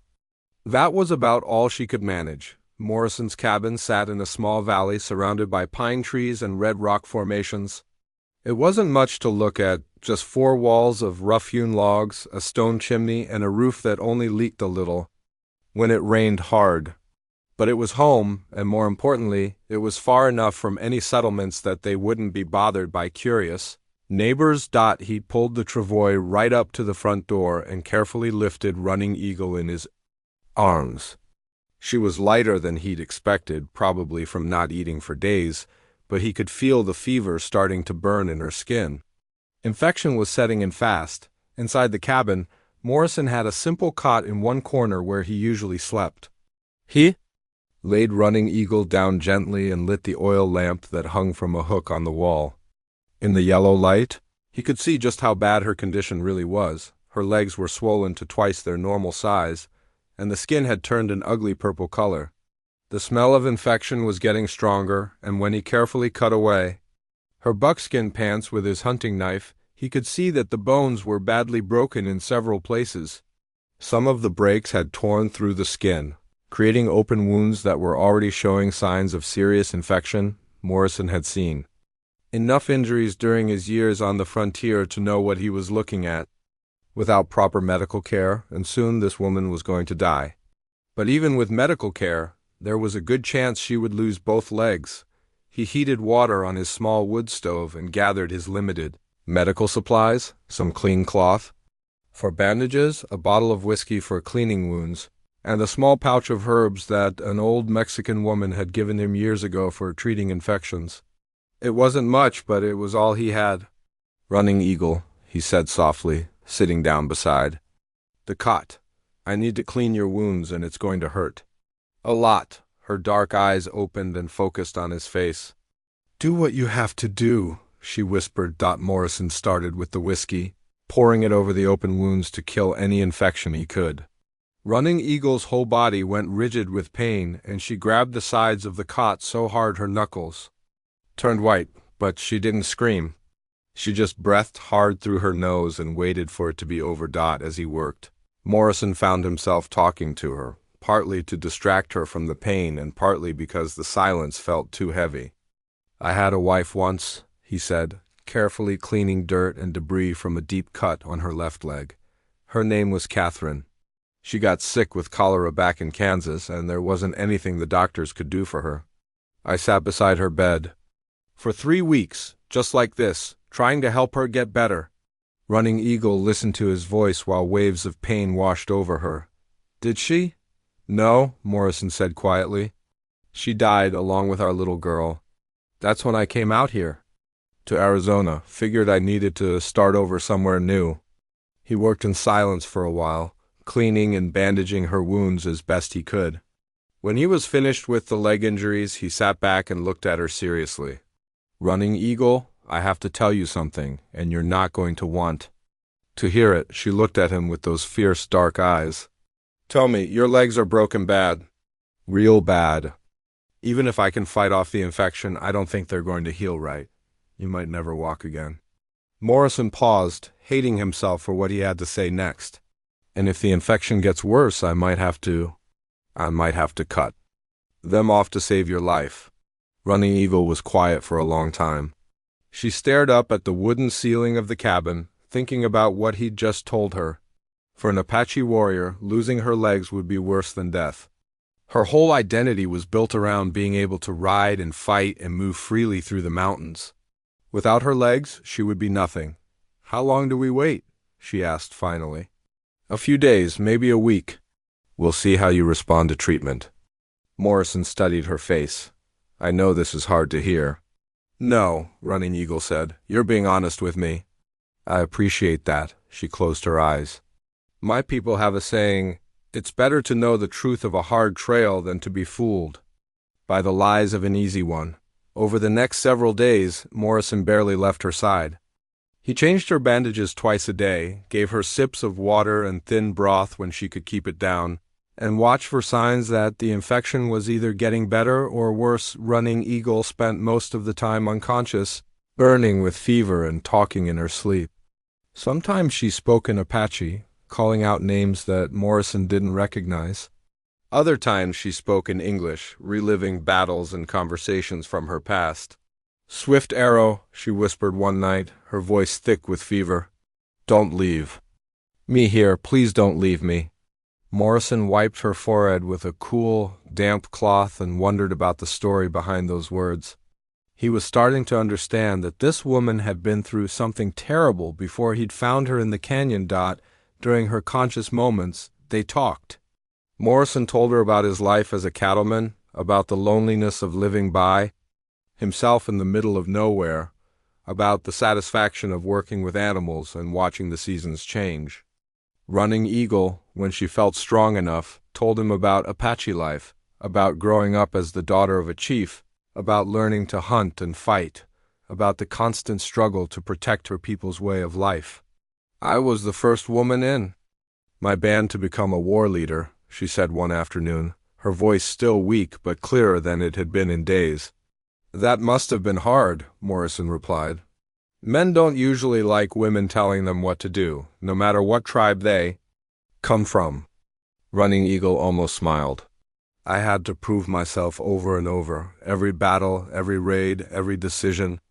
That was about all she could manage. Morrison's cabin sat in a small valley surrounded by pine trees and red rock formations. It wasn't much to look at, just 4 walls of rough-hewn logs, a stone chimney, and a roof that only leaked a little when it rained hard. But it was home, and more importantly, it was far enough from any settlements that they wouldn't be bothered by curious neighbors. He pulled the travois right up to the front door and carefully lifted Running Eagle in his arms. She was lighter than he'd expected, probably from not eating for days, but he could feel the fever starting to burn in her skin. Infection was setting in fast. Inside the cabin, Morrison had a simple cot in one corner where he usually slept. He laid Running Eagle down gently and lit the oil lamp that hung from a hook on the wall. In the yellow light, he could see just how bad her condition really was. Her legs were swollen to twice their normal size, and the skin had turned an ugly purple color. The smell of infection was getting stronger, and when he carefully cut away her buckskin pants with his hunting knife, he could see that the bones were badly broken in several places. Some of the breaks had torn through the skin, creating open wounds that were already showing signs of serious infection. Morrison had seen enough injuries during his years on the frontier to know what he was looking at. Without proper medical care, and soon this woman was going to die. But even with medical care, there was a good chance she would lose both legs. He heated water on his small wood stove and gathered his limited medical supplies, some clean cloth, For bandages, a bottle of whiskey for cleaning wounds, and a small pouch of herbs that an old Mexican woman had given him years ago for treating infections. It wasn't much, but it was all he had. "Running Eagle," he said softly, sitting down beside the cot. "I need to clean your wounds, and it's going to hurt. A lot." Her dark eyes opened and focused on his face. "Do what you have to do," she whispered. Morrison started with the whiskey, pouring it over the open wounds to kill any infection he could. Running Eagle's whole body went rigid with pain, and she grabbed the sides of the cot so hard her knuckles turned white, but she didn't scream. She just breathed hard through her nose and waited for it to be over. As he worked, Morrison found himself talking to her, partly to distract her from the pain and partly because the silence felt too heavy. "I had a wife once," he said, carefully cleaning dirt and debris from a deep cut on her left leg. "Her name was Catherine. She got sick with cholera back in Kansas, and there wasn't anything the doctors could do for her. I sat beside her bed for 3 weeks, just like this, trying to help her get better." Running Eagle listened to his voice while waves of pain washed over her. "Did she?" "No," Morrison said quietly. "She died along with our little girl. That's when I came out here to Arizona, figured I needed to start over somewhere new." He worked in silence for a while, cleaning and bandaging her wounds as best he could. When he was finished with the leg injuries, he sat back and looked at her seriously. "Running Eagle, I have to tell you something, and you're not going to want to hear it." She looked at him with those fierce, dark eyes. "Tell me, your legs are broken bad." "Real bad. Even if I can fight off the infection, I don't think they're going to heal right. You might never walk again." Morrison paused, hating himself for what he had to say next. "And if the infection gets worse, I might have to cut them off to save your life." Running Eagle was quiet for a long time. She stared up at the wooden ceiling of the cabin, thinking about what he'd just told her. For an Apache warrior, losing her legs would be worse than death. Her whole identity was built around being able to ride and fight and move freely through the mountains. Without her legs, she would be nothing. "How long do we wait?" she asked finally. "A few days, maybe a week. We'll see how you respond to treatment." Morrison studied her face. "I know this is hard to hear." "No," Running Eagle said. "You're being honest with me." "I appreciate that." She closed her eyes. "My people have a saying, it's better to know the truth of a hard trail than to be fooled by the lies of an easy one." Over the next several days, Morrison barely left her side. He changed her bandages twice a day, gave her sips of water and thin broth when she could keep it down, and watched for signs that the infection was either getting better or worse. Running Eagle spent most of the time unconscious, burning with fever and talking in her sleep. Sometimes she spoke in Apache, calling out names that Morrison didn't recognize. Other times she spoke in English, reliving battles and conversations from her past. "Swift Arrow," she whispered one night, her voice thick with fever. "Don't leave me here. Please don't leave me." Morrison wiped her forehead with a cool, damp cloth and wondered about the story behind those words. He was starting to understand that this woman had been through something terrible before he'd found her in the canyon. During her conscious moments, they talked. Morrison told her about his life as a cattleman, about the loneliness of living by himself in the middle of nowhere, about the satisfaction of working with animals and watching the seasons change. Running Eagle, when she felt strong enough, told him about Apache life, about growing up as the daughter of a chief, about learning to hunt and fight, about the constant struggle to protect her people's way of life. "I was the first woman in my band to become a war leader," she said one afternoon, her voice still weak but clearer than it had been in days. "That must have been hard," Morrison replied. "Men don't usually like women telling them what to do, no matter what tribe they come from." Running Eagle almost smiled. "I had to prove myself over and over, every battle, every raid, every decision.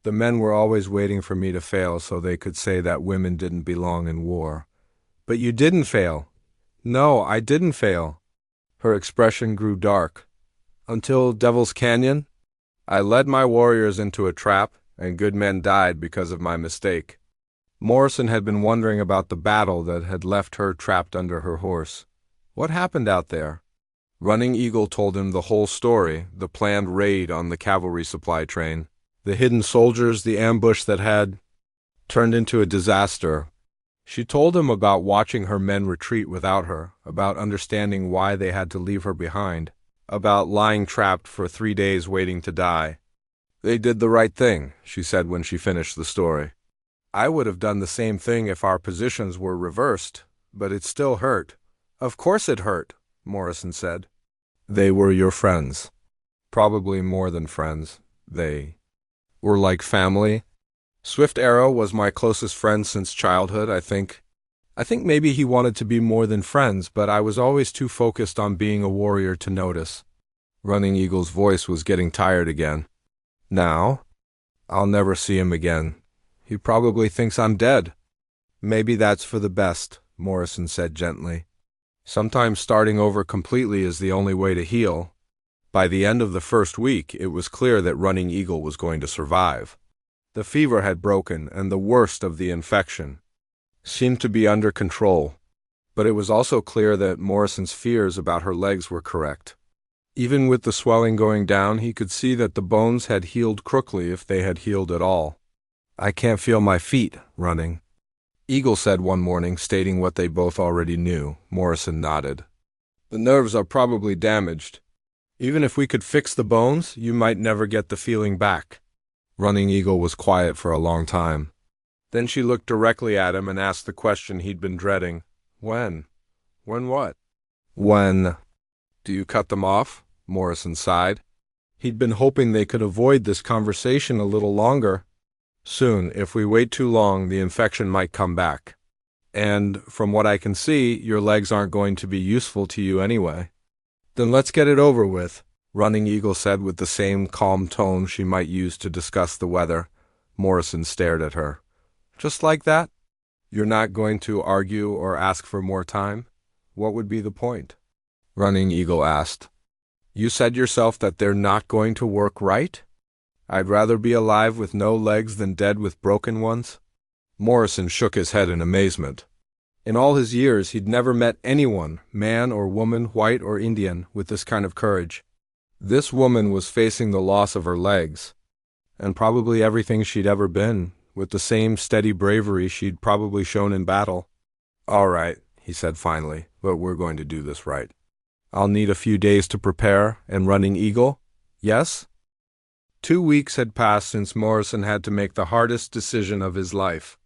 The men were always waiting for me to fail so they could say that women didn't belong in war." "But you didn't fail." "No, I didn't fail." Her expression grew dark. "Until Devil's Canyon? I led my warriors into a trap, and good men died because of my mistake." Morrison had been wondering about the battle that had left her trapped under her horse. What happened out there? Running Eagle told him the whole story, the planned raid on the cavalry supply train, the hidden soldiers, the ambush that had turned into a disaster. She told him about watching her men retreat without her, about understanding why they had to leave her behind, about lying trapped for 3 days waiting to die. "They did the right thing," she said when she finished the story. "I would have done the same thing if our positions were reversed, but it still hurt." "Of course it hurt," Morrison said. "They were your friends." "Probably more than friends. They were like family." "Swift Arrow was my closest friend since childhood, I think. I think maybe he wanted to be more than friends, but I was always too focused on being a warrior to notice." Running Eagle's voice was getting tired again. "Now, I'll never see him again. He probably thinks I'm dead." "Maybe that's for the best," Morrison said gently. "Sometimes starting over completely is the only way to heal." By the end of the first week, it was clear that Running Eagle was going to survive. The fever had broken, and the worst of the infection seemed to be under control. But it was also clear that Morrison's fears about her legs were correct. Even with the swelling going down, he could see that the bones had healed crookly if they had healed at all. "I can't feel my feet, Running," Eagle said one morning, stating what they both already knew. Morrison nodded. "The nerves are probably damaged. Even if we could fix the bones, you might never get the feeling back." Running Eagle was quiet for a long time. Then she looked directly at him and asked the question he'd been dreading. "When? When what?" "When do you cut them off?" Morrison sighed. He'd been hoping they could avoid this conversation a little longer. "Soon. If we wait too long, the infection might come back. And, from what I can see, your legs aren't going to be useful to you anyway." "Then let's get it over with," Running Eagle said with the same calm tone she might use to discuss the weather. Morrison stared at her. "Just like that? You're not going to argue or ask for more time? What would be the point?" Running Eagle asked. "You said yourself that they're not going to work right? I'd rather be alive with no legs than dead with broken ones." Morrison shook his head in amazement. In all his years, he'd never met anyone, man or woman, white or Indian, with this kind of courage. This woman was facing the loss of her legs, and probably everything she'd ever been, with the same steady bravery she'd probably shown in battle. "All right," he said finally, "but we're going to do this right. I'll need a few days to prepare, and Running Eagle? Yes?" 2 weeks had passed since Morrison had to make the hardest decision of his life.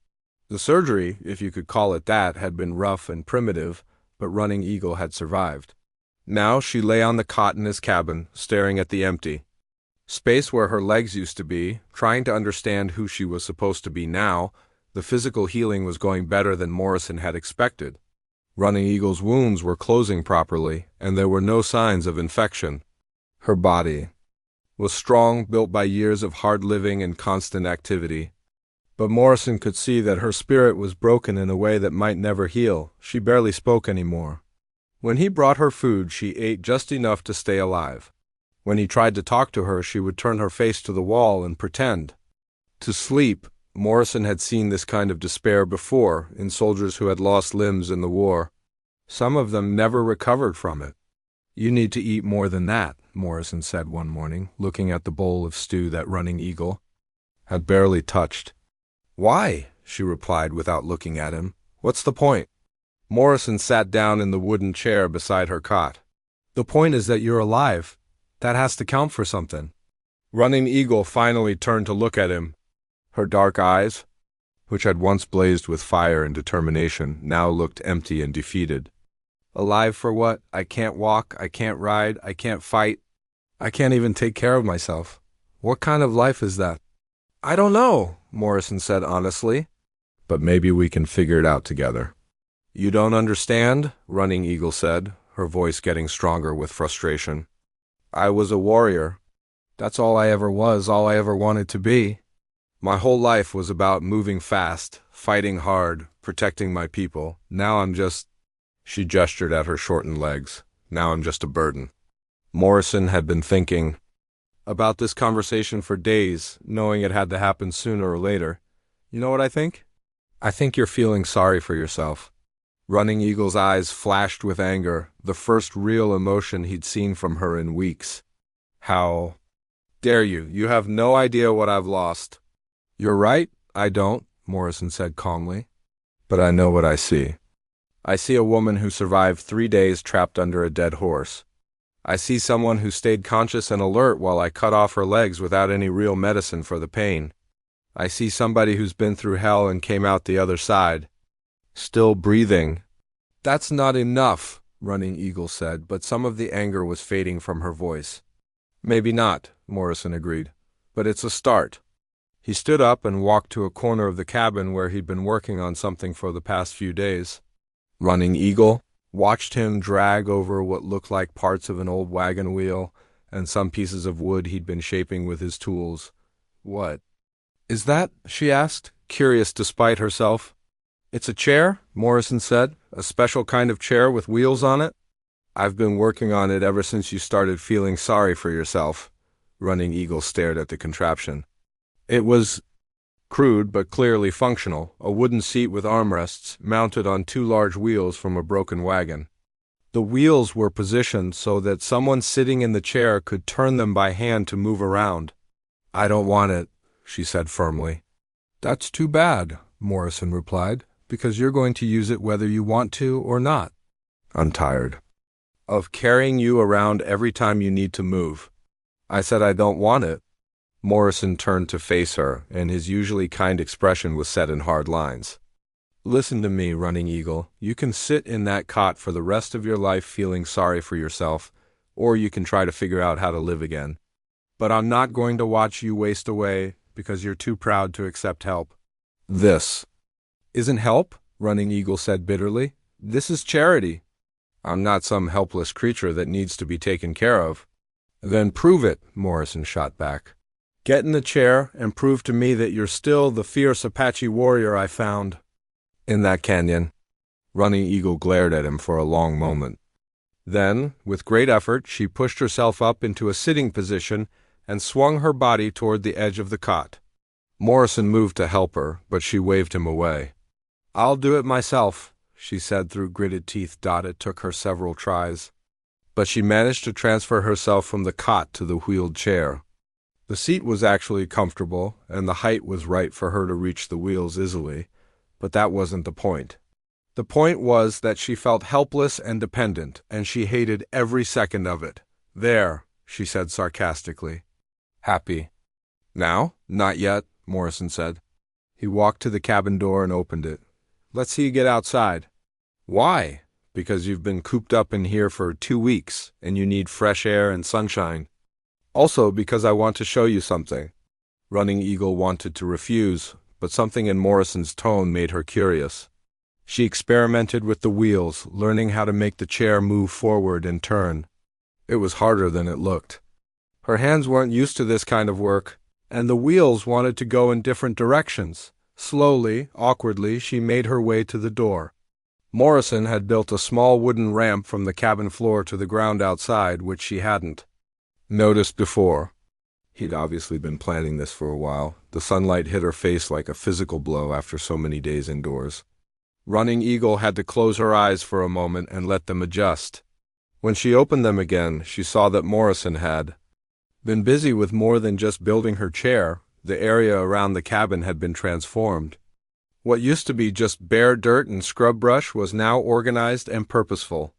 The surgery, if you could call it that, had been rough and primitive, but Running Eagle had survived. Now she lay on the cot in his cabin, staring at the empty space where her legs used to be, trying to understand who she was supposed to be now. The physical healing was going better than Morrison had expected. Running Eagle's wounds were closing properly, and there were no signs of infection. Her body was strong, built by years of hard living and constant activity. But Morrison could see that her spirit was broken in a way that might never heal. She barely spoke anymore. When he brought her food, she ate just enough to stay alive. When he tried to talk to her, she would turn her face to the wall and pretend to sleep. Morrison had seen this kind of despair before in soldiers who had lost limbs in the war. Some of them never recovered from it. "You need to eat more than that," Morrison said one morning, looking at the bowl of stew that Running Eagle had barely touched. "Why?" she replied without looking at him. "What's the point?" Morrison sat down in the wooden chair beside her cot. "The point is that you're alive. That has to count for something." Running Eagle finally turned to look at him. Her dark eyes, which had once blazed with fire and determination, now looked empty and defeated. "Alive for what? I can't walk, I can't ride, I can't fight. I can't even take care of myself. What kind of life is that?" "I don't know," Morrison said honestly. "But maybe we can figure it out together." "You don't understand," Running Eagle said, her voice getting stronger with frustration. "I was a warrior. That's all I ever was, all I ever wanted to be. My whole life was about moving fast, fighting hard, protecting my people. Now I'm just—" She gestured at her shortened legs. "Now I'm just a burden." Morrison had been thinking about this conversation for days, knowing it had to happen sooner or later. "You know what I think? I think you're feeling sorry for yourself. Running Eagle's eyes flashed with anger, the first real emotion he'd seen from her in weeks. How dare you? You have no idea what I've lost. You're right, I don't, Morrison said calmly. But I know what I see. I see a woman who survived 3 days trapped under a dead horse. I see someone who stayed conscious and alert while I cut off her legs without any real medicine for the pain. I see somebody who's been through hell and came out the other side. Still breathing. That's not enough, Running Eagle said, but some of the anger was fading from her voice. Maybe not, Morrison agreed, but it's a start. He stood up and walked to a corner of the cabin where he'd been working on something for the past few days. Running Eagle watched him drag over what looked like parts of an old wagon wheel and some pieces of wood he'd been shaping with his tools. What is that? She asked, curious despite herself. It's a chair, Morrison said, a special kind of chair with wheels on it. I've been working on it ever since you started feeling sorry for yourself. Running Eagle stared at the contraption. It was crude but clearly functional, a wooden seat with armrests mounted on 2 large wheels from a broken wagon. The wheels were positioned so that someone sitting in the chair could turn them by hand to move around. I don't want it, she said firmly. That's too bad, Morrison replied, because you're going to use it whether you want to or not. I'm tired of carrying you around every time you need to move. I said I don't want it. Morrison turned to face her, and his usually kind expression was set in hard lines. Listen to me, Running Eagle. You can sit in that cot for the rest of your life feeling sorry for yourself, or you can try to figure out how to live again. But I'm not going to watch you waste away because you're too proud to accept help. This isn't help, Running Eagle said bitterly. This is charity. I'm not some helpless creature that needs to be taken care of. Then prove it, Morrison shot back. Get in the chair and prove to me that you're still the fierce Apache warrior I found in that canyon. Running Eagle glared at him for a long moment. Then, with great effort, she pushed herself up into a sitting position and swung her body toward the edge of the cot. Morrison moved to help her, but she waved him away. I'll do it myself, she said through gritted teeth. It took her several tries. But she managed to transfer herself from the cot to the wheeled chair. The seat was actually comfortable, and the height was right for her to reach the wheels easily, but that wasn't the point. The point was that she felt helpless and dependent, and she hated every second of it. There, she said sarcastically. Happy. Now? Not yet, Morrison said. He walked to the cabin door and opened it. Let's see you get outside. Why? Because you've been cooped up in here for 2 weeks, and you need fresh air and sunshine. Also because I want to show you something. Running Eagle wanted to refuse, but something in Morrison's tone made her curious. She experimented with the wheels, learning how to make the chair move forward and turn. It was harder than it looked. Her hands weren't used to this kind of work, and the wheels wanted to go in different directions. Slowly, awkwardly, she made her way to the door. Morrison had built a small wooden ramp from the cabin floor to the ground outside, which she hadn't noticed before. He'd obviously been planning this for a while. The sunlight hit her face like a physical blow after so many days indoors. Running Eagle had to close her eyes for a moment and let them adjust. When she opened them again, she saw that Morrison had been busy with more than just building her chair. The area around the cabin had been transformed. What used to be just bare dirt and scrub brush was now organized and purposeful.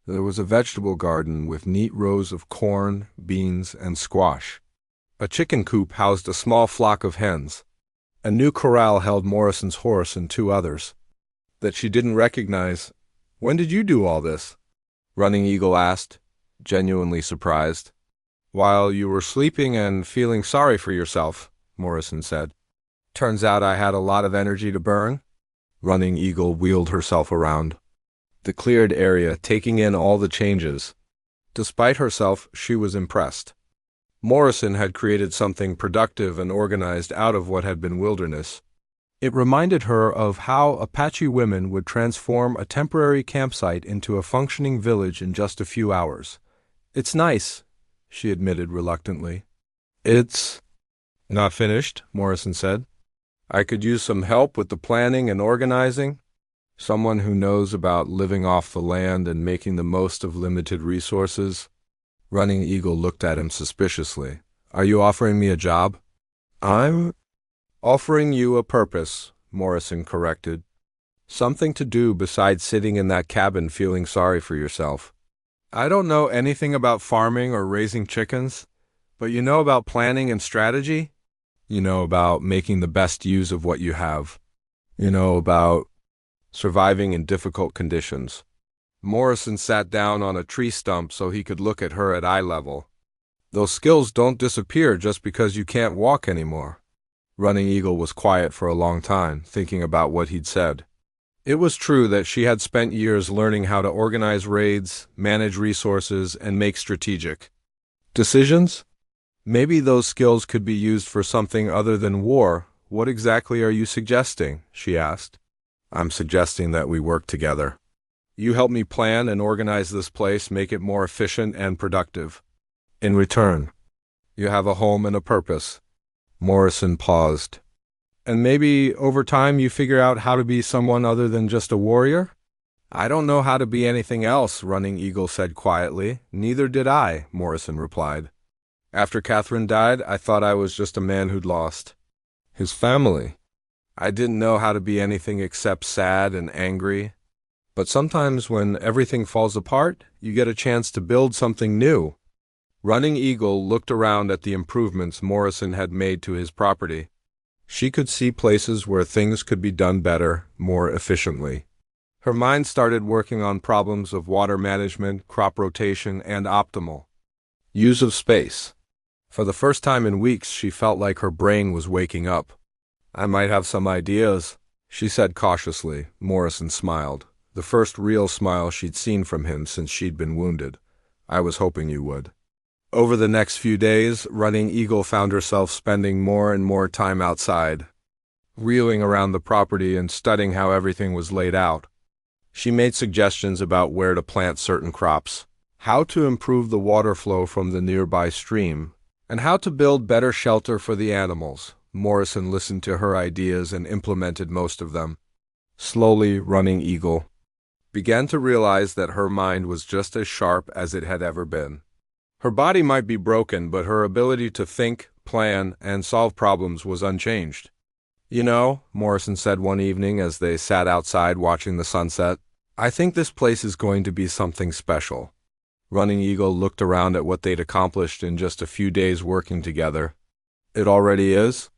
There was a vegetable garden with neat rows of corn, beans, and squash. A chicken coop housed a small flock of hens. A new corral held Morrison's horse and 2 others that she didn't recognize. When did you do all this? Running Eagle asked, genuinely surprised. While you were sleeping and feeling sorry for yourself, Morrison said. Turns out I had a lot of energy to burn. Running Eagle wheeled herself around the cleared area, taking in all the changes. Despite herself, she was impressed. Morrison had created something productive and organized out of what had been wilderness. It reminded her of how Apache women would transform a temporary campsite into a functioning village in just a few hours. It's nice, she admitted reluctantly. It's not finished, Morrison said. I could use some help with the planning and organizing. Someone who knows about living off the land and making the most of limited resources. Running Eagle looked at him suspiciously. Are you offering me a job? I'm offering you a purpose, Morrison corrected. Something to do besides sitting in that cabin feeling sorry for yourself. I don't know anything about farming or raising chickens, but you know about planning and strategy? You know about making the best use of what you have. You know about surviving in difficult conditions. Morrison sat down on a tree stump so he could look at her at eye level. Those skills don't disappear just because you can't walk anymore. Running Eagle was quiet for a long time, thinking about what he'd said. It was true that she had spent years learning how to organize raids, manage resources, and make strategic decisions. Maybe those skills could be used for something other than war. What exactly are you suggesting? She asked. I'm suggesting that we work together. You help me plan and organize this place, make it more efficient and productive. In return, you have a home and a purpose. Morrison paused. And maybe over time you figure out how to be someone other than just a warrior? I don't know how to be anything else, Running Eagle said quietly. Neither did I, Morrison replied. After Catherine died, I thought I was just a man who'd lost his family. I didn't know how to be anything except sad and angry. But sometimes when everything falls apart, you get a chance to build something new. Running Eagle looked around at the improvements Morrison had made to his property. She could see places where things could be done better, more efficiently. Her mind started working on problems of water management, crop rotation, and optimal use of space. For the first time in weeks, she felt like her brain was waking up. I might have some ideas, she said cautiously. Morrison smiled, the first real smile she'd seen from him since she'd been wounded. I was hoping you would. Over the next few days, Running Eagle found herself spending more and more time outside, reeling around the property and studying how everything was laid out. She made suggestions about where to plant certain crops, how to improve the water flow from the nearby stream, and how to build better shelter for the animals. Morrison listened to her ideas and implemented most of them. Slowly, Running Eagle began to realize that her mind was just as sharp as it had ever been. Her body might be broken, but her ability to think, plan, and solve problems was unchanged. You know, Morrison said one evening as they sat outside watching the sunset, I think this place is going to be something special. Running Eagle looked around at what they'd accomplished in just a few days working together. It already is?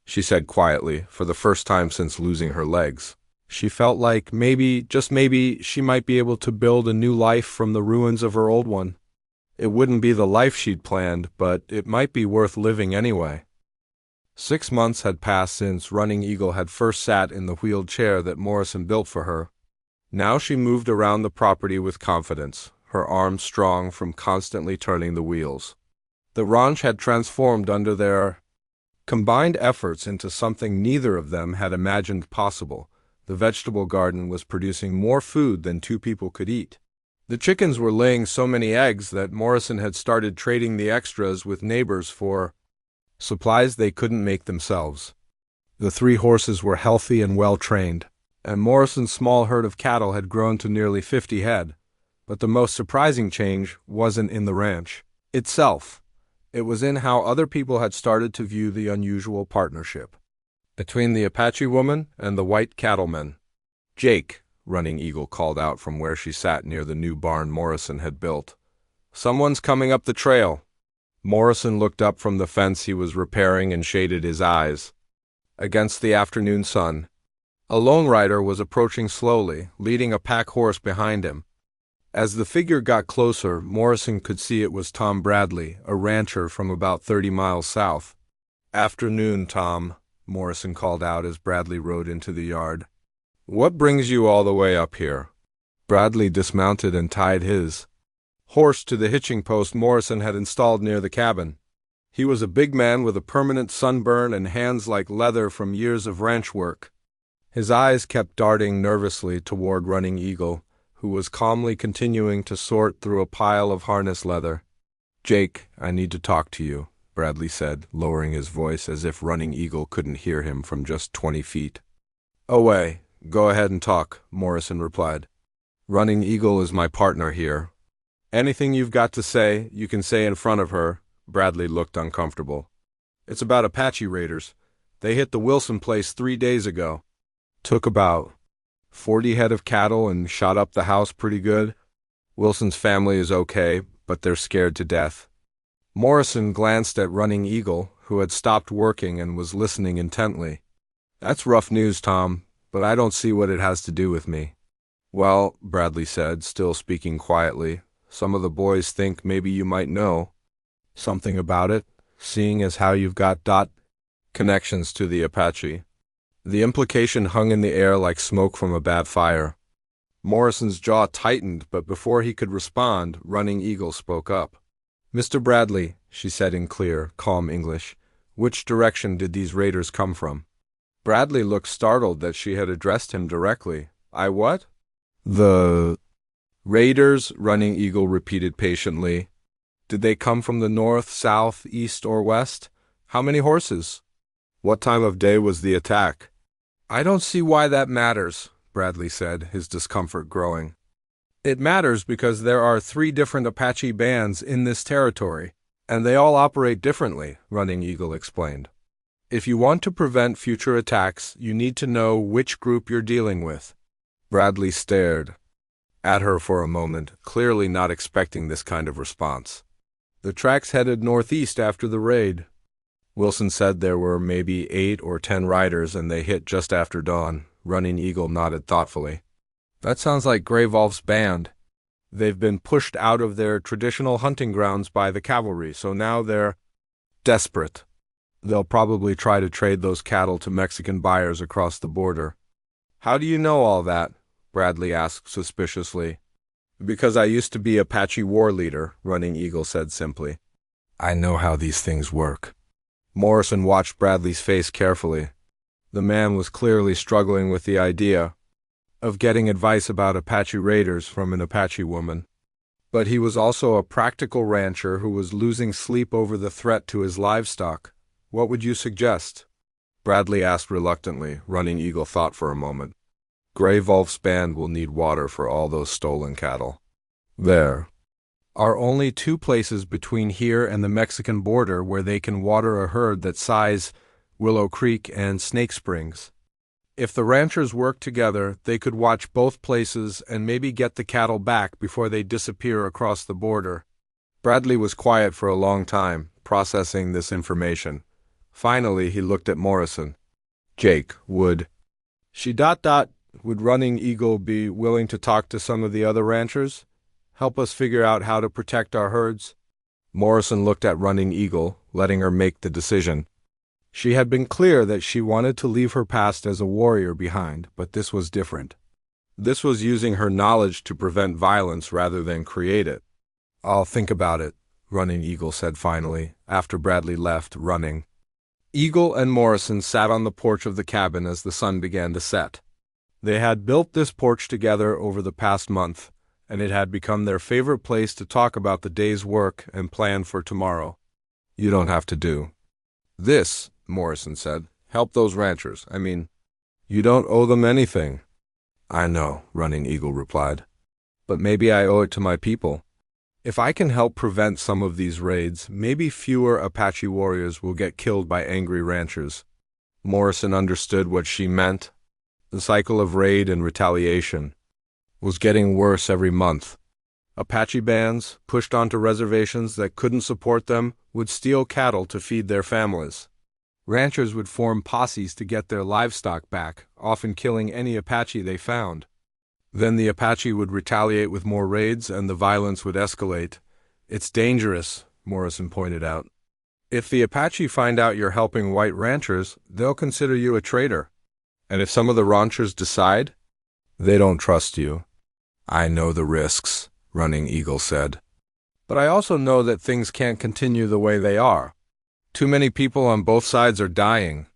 She said quietly, for the first time since losing her legs. She felt like maybe, just maybe, she might be able to build a new life from the ruins of her old one. It wouldn't be the life she'd planned, but it might be worth living anyway. 6 months had passed since Running Eagle had first sat in the wheeled chair that Morrison built for her. Now she moved around the property with confidence, her arms strong from constantly turning the wheels. The ranch had transformed under their combined efforts into something neither of them had imagined possible. The vegetable garden was producing more food than 2 people could eat. The chickens were laying so many eggs that Morrison had started trading the extras with neighbors for supplies they couldn't make themselves. The 3 horses were healthy and well-trained, and Morrison's small herd of cattle had grown to nearly 50 head. But the most surprising change wasn't in the ranch itself. It was in how other people had started to view the unusual partnership between the Apache woman and the white cattleman. Jake, Running Eagle called out from where she sat near the new barn Morrison had built. Someone's coming up the trail. Morrison looked up from the fence he was repairing and shaded his eyes. Against the afternoon sun, a lone rider was approaching slowly, leading a pack horse behind him. As the figure got closer, Morrison could see it was Tom Bradley, a rancher from about 30 miles south. Afternoon, Tom, Morrison called out as Bradley rode into the yard. What brings you all the way up here? Bradley dismounted and tied his horse to the hitching post Morrison had installed near the cabin. He was a big man with a permanent sunburn and hands like leather from years of ranch work. His eyes kept darting nervously toward Running Eagle, who was calmly continuing to sort through a pile of harness leather. Jake, I need to talk to you, Bradley said, lowering his voice as if Running Eagle couldn't hear him from just 20 feet. "Away. Go ahead and talk," Morrison replied. "Running Eagle is my partner here. Anything you've got to say, you can say in front of her." Bradley looked uncomfortable. "It's about Apache raiders. They hit the Wilson place 3 days ago. Took about 40 head of cattle and shot up the house pretty good. Wilson's family is okay, but they're scared to death." Morrison glanced at Running Eagle, who had stopped working and was listening intently. "That's rough news, Tom, but I don't see what it has to do with me." "Well," Bradley said, still speaking quietly, "some of the boys think maybe you might know something about it, seeing as how you've got connections to the Apache." The implication hung in the air like smoke from a bad fire. Morrison's jaw tightened, but before he could respond, Running Eagle spoke up. "Mr. Bradley," she said in clear, calm English, "which direction did these raiders come from?" Bradley looked startled that she had addressed him directly. "I what?" "The raiders," Running Eagle repeated patiently. "Did they come from the north, south, east, or west? How many horses? What time of day was the attack?" "I don't see why that matters," Bradley said, his discomfort growing. "It matters because there are 3 different Apache bands in this territory, and they all operate differently," Running Eagle explained. "If you want to prevent future attacks, you need to know which group you're dealing with." Bradley stared at her for a moment, clearly not expecting this kind of response. "The tracks headed northeast after the raid. Wilson said there were maybe 8 or 10 riders and they hit just after dawn." Running Eagle nodded thoughtfully. "That sounds like Gray Wolf's band. They've been pushed out of their traditional hunting grounds by the cavalry, so now they're desperate. They'll probably try to trade those cattle to Mexican buyers across the border." "How do you know all that?" Bradley asked suspiciously. "Because I used to be Apache war leader," Running Eagle said simply. "I know how these things work." Morrison watched Bradley's face carefully. The man was clearly struggling with the idea of getting advice about Apache raiders from an Apache woman. But he was also a practical rancher who was losing sleep over the threat to his livestock. "What would you suggest?" Bradley asked reluctantly. Running Eagle thought for a moment. "Gray Wolf's band will need water for all those stolen cattle. There are only 2 places between here and the Mexican border where they can water a herd that size Willow Creek and Snake Springs. If the ranchers work together, they could watch both places and maybe get the cattle back before they disappear across the border." Bradley was quiet for a long time, processing this information. Finally, he looked at Morrison. "Jake, would Running Eagle be willing to talk to some of the other ranchers? Help us figure out how to protect our herds?" Morrison looked at Running Eagle, letting her make the decision. She had been clear that she wanted to leave her past as a warrior behind, but this was different. This was using her knowledge to prevent violence rather than create it. "I'll think about it," Running Eagle said finally, after Bradley left, running. Eagle and Morrison sat on the porch of the cabin as the sun began to set. They had built this porch together over the past month, and it had become their favorite place to talk about the day's work and plan for tomorrow. "You don't have to do this," Morrison said. "Help those ranchers. I mean, you don't owe them anything." "I know," Running Eagle replied. "But maybe I owe it to my people. If I can help prevent some of these raids, maybe fewer Apache warriors will get killed by angry ranchers." Morrison understood what she meant. The cycle of raid and retaliation was getting worse every month. Apache bands, pushed onto reservations that couldn't support them, would steal cattle to feed their families. Ranchers would form posses to get their livestock back, often killing any Apache they found. Then the Apache would retaliate with more raids and the violence would escalate. "It's dangerous," Morrison pointed out. "If the Apache find out you're helping white ranchers, they'll consider you a traitor. And if some of the ranchers decide they don't trust you." "I know the risks," Running Eagle said. "But I also know that things can't continue the way they are. Too many people on both sides are dying."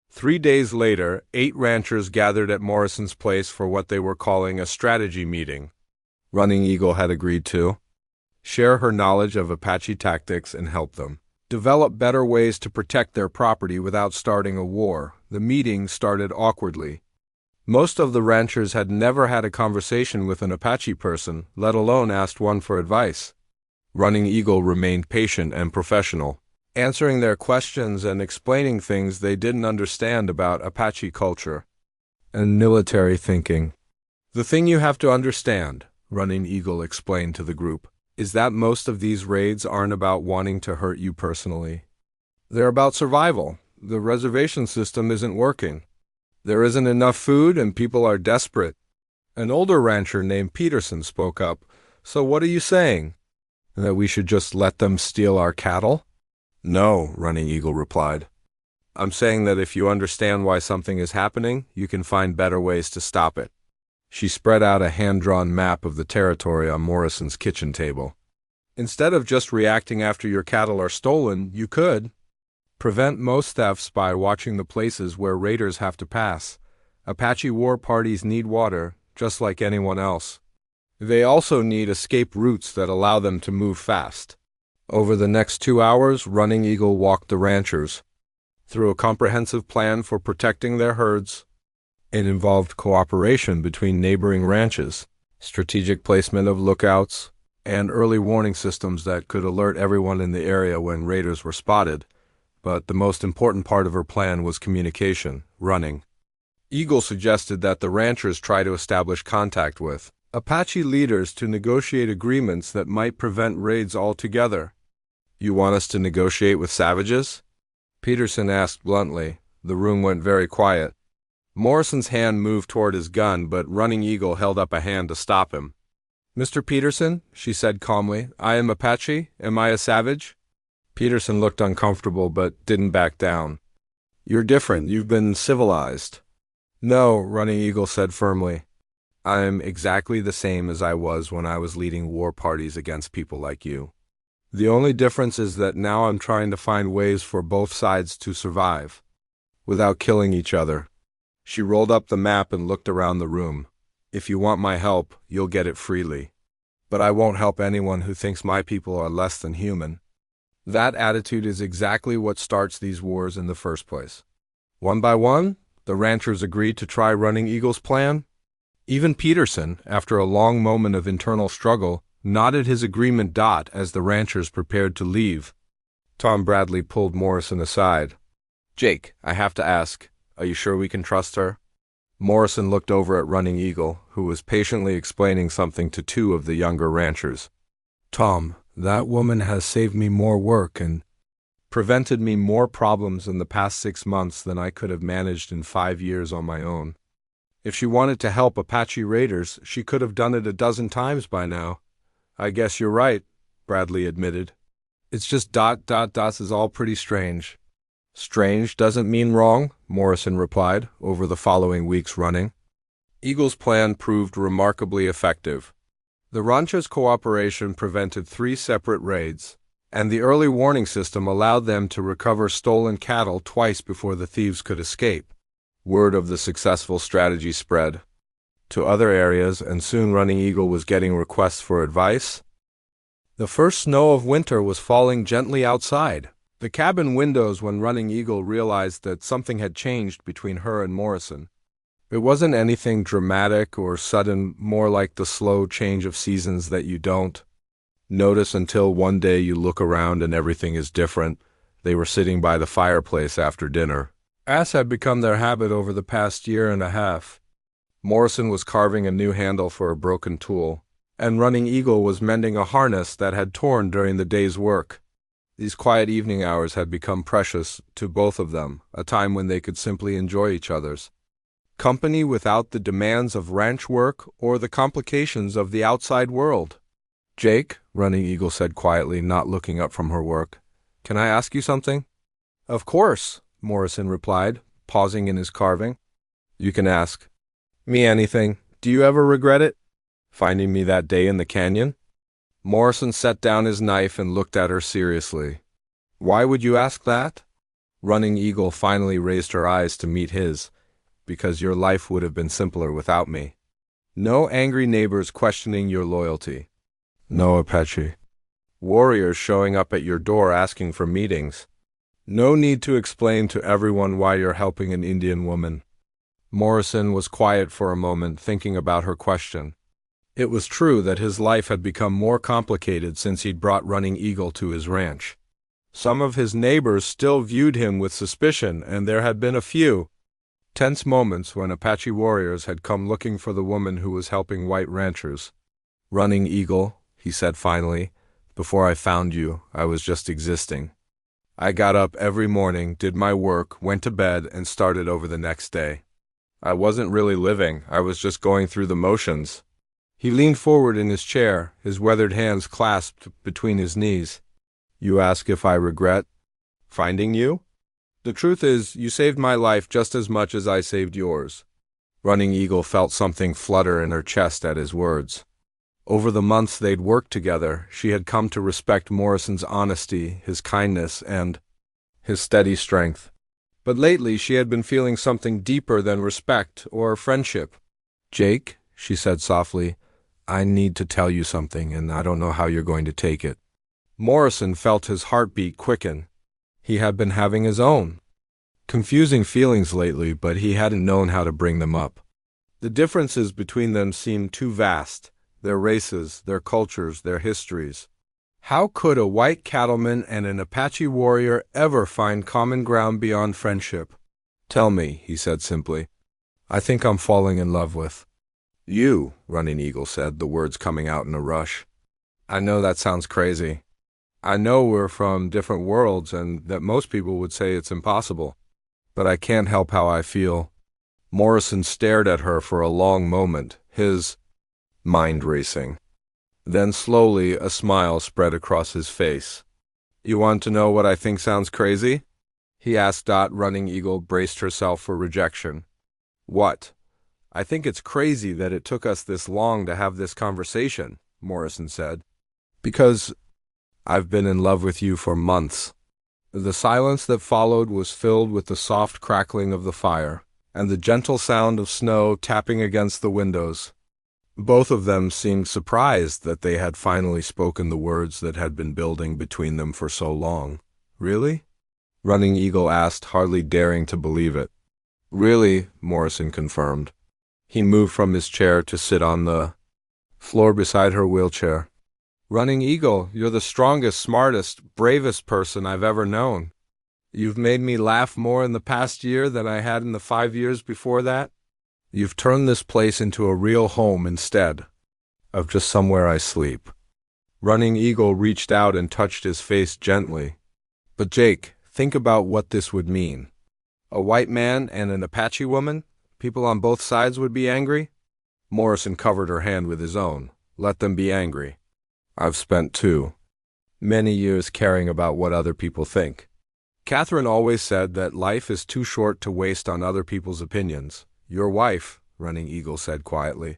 3 days later, 8 ranchers gathered at Morrison's place for what they were calling a strategy meeting. Running Eagle had agreed to share her knowledge of Apache tactics and help them develop better ways to protect their property without starting a war. The meeting started awkwardly. Most of the ranchers had never had a conversation with an Apache person, let alone asked one for advice. Running Eagle remained patient and professional, answering their questions and explaining things they didn't understand about Apache culture and military thinking. The thing you have to understand, Running Eagle explained to the group, is that most of these raids aren't about wanting to hurt you personally. They're about survival. The reservation system isn't working. There isn't enough food and people are desperate. An older rancher named Peterson spoke up. So what are you saying? That we should just let them steal our cattle? No, Running Eagle replied. I'm saying that if you understand why something is happening, you can find better ways to stop it. She spread out a hand-drawn map of the territory on Morrison's kitchen table. Instead of just reacting after your cattle are stolen, you could prevent most thefts by watching the places where raiders have to pass. Apache war parties need water, just like anyone else. They also need escape routes that allow them to move fast. Over the next 2 hours, Running Eagle walked the ranchers through a comprehensive plan for protecting their herds. It involved cooperation between neighboring ranches, strategic placement of lookouts, and early warning systems that could alert everyone in the area when raiders were spotted. But the most important part of her plan was communication. Running Eagle suggested that the ranchers try to establish contact with Apache leaders to negotiate agreements that might prevent raids altogether. You want us to negotiate with savages? Peterson asked bluntly. The room went very quiet. Morrison's hand moved toward his gun, but Running Eagle held up a hand to stop him. Mr. Peterson, she said calmly, I am Apache. Am I a savage? Peterson looked uncomfortable but didn't back down. You're different. You've been civilized. No, Running Eagle said firmly. I'm exactly the same as I was when I was leading war parties against people like you. The only difference is that now I'm trying to find ways for both sides to survive, without killing each other. She rolled up the map and looked around the room. If you want my help, you'll get it freely. But I won't help anyone who thinks my people are less than human. That attitude is exactly what starts these wars in the first place. One by one, the ranchers agreed to try Running Eagle's plan. Even Peterson, after a long moment of internal struggle, nodded his agreement as the ranchers prepared to leave. Tom Bradley pulled Morrison aside. Jake, I have to ask, are you sure we can trust her? Morrison looked over at Running Eagle, who was patiently explaining something to 2 of the younger ranchers. Tom, that woman has saved me more work and prevented me more problems in the past 6 months than I could have managed in 5 years on my own. If she wanted to help Apache raiders, she could have done it a dozen times by now. I guess you're right, Bradley admitted. It's just ... is all pretty strange. Strange doesn't mean wrong, Morrison replied, over the following weeks running. Eagle's plan proved remarkably effective. The ranchers' cooperation prevented 3 separate raids, and the early warning system allowed them to recover stolen cattle twice before the thieves could escape. Word of the successful strategy spread to other areas, and soon Running Eagle was getting requests for advice. The first snow of winter was falling gently outside. The cabin windows when Running Eagle realized that something had changed between her and Morrison. It wasn't anything dramatic or sudden, more like the slow change of seasons that you don't notice until one day you look around and everything is different. They were sitting by the fireplace after dinner, as had become their habit over the past year and a half. Morrison was carving a new handle for a broken tool, and Running Eagle was mending a harness that had torn during the day's work. These quiet evening hours had become precious to both of them, a time when they could simply enjoy each other's company without the demands of ranch work or the complications of the outside world. Jake, Running Eagle said quietly, not looking up from her work, can I ask you something? Of course, Morrison replied, pausing in his carving. You can ask. Me anything. Do you ever regret it? Finding me that day in the canyon? Morrison set down his knife and looked at her seriously. Why would you ask that? Running Eagle finally raised her eyes to meet his. Because your life would have been simpler without me. No angry neighbors questioning your loyalty. No, Apache. Warriors showing up at your door asking for meetings. No need to explain to everyone why you're helping an Indian woman. Morrison was quiet for a moment, thinking about her question. It was true that his life had become more complicated since he'd brought Running Eagle to his ranch. Some of his neighbors still viewed him with suspicion, and there had been a few tense moments when Apache warriors had come looking for the woman who was helping white ranchers. "Running Eagle," he said finally, "before I found you, I was just existing. I got up every morning, did my work, went to bed, and started over the next day. I wasn't really living, I was just going through the motions." He leaned forward in his chair, his weathered hands clasped between his knees. "You ask if I regret finding you? The truth is, you saved my life just as much as I saved yours." Running Eagle felt something flutter in her chest at his words. Over the months they'd worked together, she had come to respect Morrison's honesty, his kindness, and his steady strength. But lately she had been feeling something deeper than respect or friendship. "Jake," she said softly, "I need to tell you something, and I don't know how you're going to take it." Morrison felt his heartbeat quicken. He had been having his own confusing feelings lately, but he hadn't known how to bring them up. The differences between them seemed too vast, their races, their cultures, their histories. How could a white cattleman and an Apache warrior ever find common ground beyond friendship? "Tell me," he said simply. "I think I'm falling in love with you," Running Eagle said, the words coming out in a rush. "I know that sounds crazy. I know we're from different worlds and that most people would say it's impossible. But I can't help how I feel." Morrison stared at her for a long moment, his mind racing. Then slowly a smile spread across his face. "You want to know what I think sounds crazy?" he asked. Running Eagle braced herself for rejection. "What?" "I think it's crazy that it took us this long to have this conversation," Morrison said. "Because I've been in love with you for months." The silence that followed was filled with the soft crackling of the fire and the gentle sound of snow tapping against the windows. Both of them seemed surprised that they had finally spoken the words that had been building between them for so long. "Really?" Running Eagle asked, hardly daring to believe it. "Really," Morrison confirmed. He moved from his chair to sit on the floor beside her wheelchair. "Running Eagle, you're the strongest, smartest, bravest person I've ever known. You've made me laugh more in the past year than I had in the 5 years before that. You've turned this place into a real home instead of just somewhere I sleep." Running Eagle reached out and touched his face gently. "But Jake, think about what this would mean. A white man and an Apache woman? People on both sides would be angry?" Morrison covered her hand with his own. "Let them be angry. I've spent too many years caring about what other people think. Catherine always said that life is too short to waste on other people's opinions. Your wife," Running Eagle said quietly.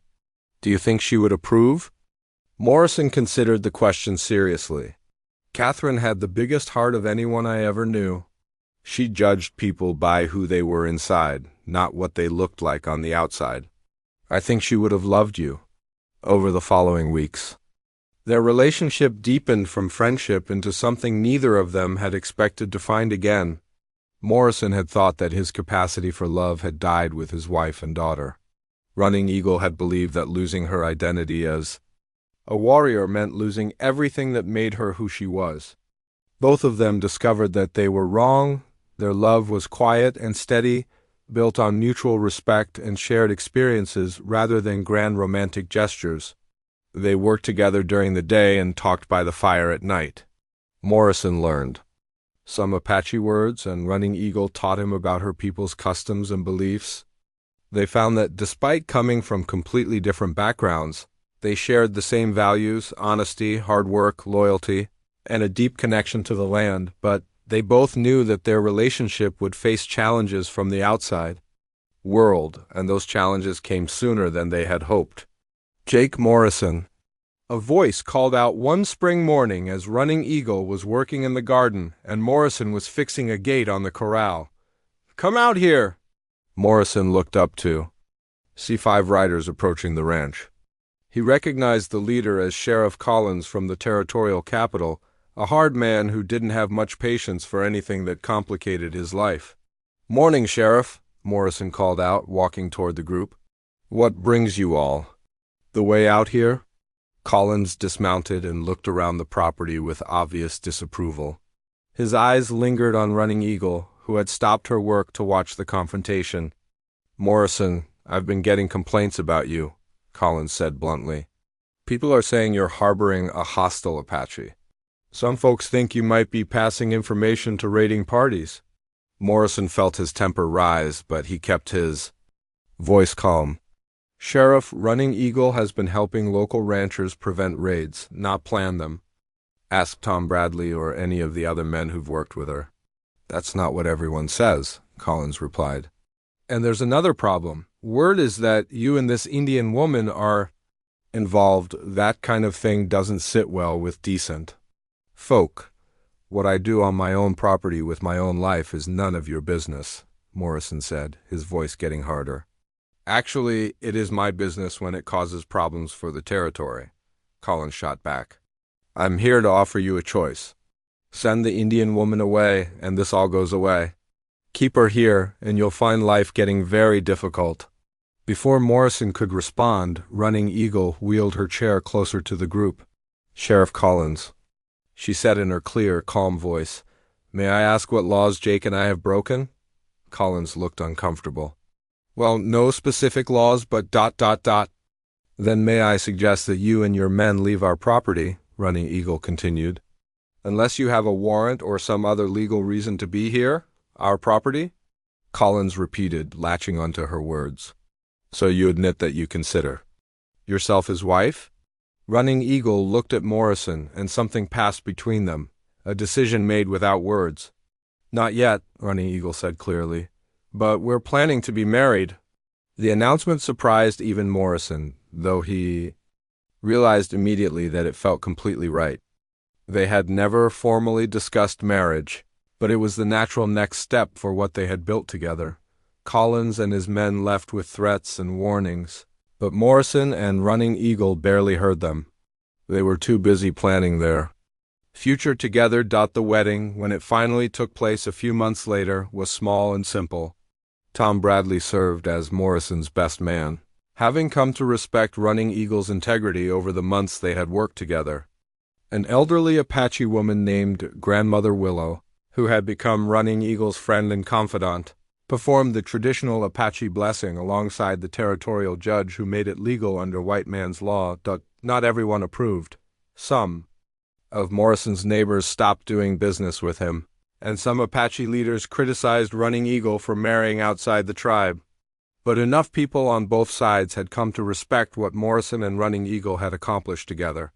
"Do you think she would approve?" Morrison considered the question seriously. "Catherine had the biggest heart of anyone I ever knew. She judged people by who they were inside, not what they looked like on the outside. I think she would have loved you." Over the following weeks, their relationship deepened from friendship into something neither of them had expected to find again. Morrison had thought that his capacity for love had died with his wife and daughter. Running Eagle had believed that losing her identity as a warrior meant losing everything that made her who she was. Both of them discovered that they were wrong. Their love was quiet and steady, built on mutual respect and shared experiences rather than grand romantic gestures. They worked together during the day and talked by the fire at night. Morrison learned some Apache words, and Running Eagle taught him about her people's customs and beliefs. They found that despite coming from completely different backgrounds, they shared the same values: honesty, hard work, loyalty, and a deep connection to the land, but they both knew that their relationship would face challenges from the outside world, and those challenges came sooner than they had hoped. "Jake Morrison," a voice called out one spring morning as Running Eagle was working in the garden and Morrison was fixing a gate on the corral. "Come out here." Morrison looked up to see 5 riders approaching the ranch. He recognized the leader as Sheriff Collins from the territorial capital, a hard man who didn't have much patience for anything that complicated his life. "Morning, Sheriff," Morrison called out, walking toward the group. "What brings you all? The way out here?" Collins dismounted and looked around the property with obvious disapproval. His eyes lingered on Running Eagle, who had stopped her work to watch the confrontation. "Morrison, I've been getting complaints about you," Collins said bluntly. "People are saying you're harboring a hostile Apache. Some folks think you might be passing information to raiding parties." Morrison felt his temper rise, but he kept his voice calm. "Sheriff, Running Eagle has been helping local ranchers prevent raids, not plan them. Ask Tom Bradley or any of the other men who've worked with her." "That's not what everyone says," Collins replied. "And there's another problem. Word is that you and this Indian woman are involved. That kind of thing doesn't sit well with decent folk. What I do on my own property with my own life is none of your business," Morrison said, his voice getting harder. "Actually, it is my business when it causes problems for the territory," Collins shot back. "I'm here to offer you a choice. Send the Indian woman away, and this all goes away. Keep her here, and you'll find life getting very difficult." Before Morrison could respond, Running Eagle wheeled her chair closer to the group. "Sheriff Collins," she said in her clear, calm voice, "may I ask what laws Jake and I have broken?" Collins looked uncomfortable. "Well, no specific laws, but ... "Then may I suggest that you and your men leave our property," Running Eagle continued. "Unless you have a warrant or some other legal reason to be here, our property?" Collins repeated, latching onto her words. "So you admit that you consider yourself his wife?" Running Eagle looked at Morrison, and something passed between them, a decision made without words. "Not yet," Running Eagle said clearly, "but we're planning to be married." The announcement surprised even Morrison, though he realized immediately that it felt completely right. They had never formally discussed marriage, but it was the natural next step for what they had built together. Collins and his men left with threats and warnings, but Morrison and Running Eagle barely heard them. They were too busy planning their future together. The wedding, when it finally took place a few months later, was small and simple. Tom Bradley served as Morrison's best man, having come to respect Running Eagle's integrity over the months they had worked together. An elderly Apache woman named Grandmother Willow, who had become Running Eagle's friend and confidant, performed the traditional Apache blessing alongside the territorial judge who made it legal under white man's law. Not everyone approved. Some of Morrison's neighbors stopped doing business with him, and some Apache leaders criticized Running Eagle for marrying outside the tribe. But enough people on both sides had come to respect what Morrison and Running Eagle had accomplished together,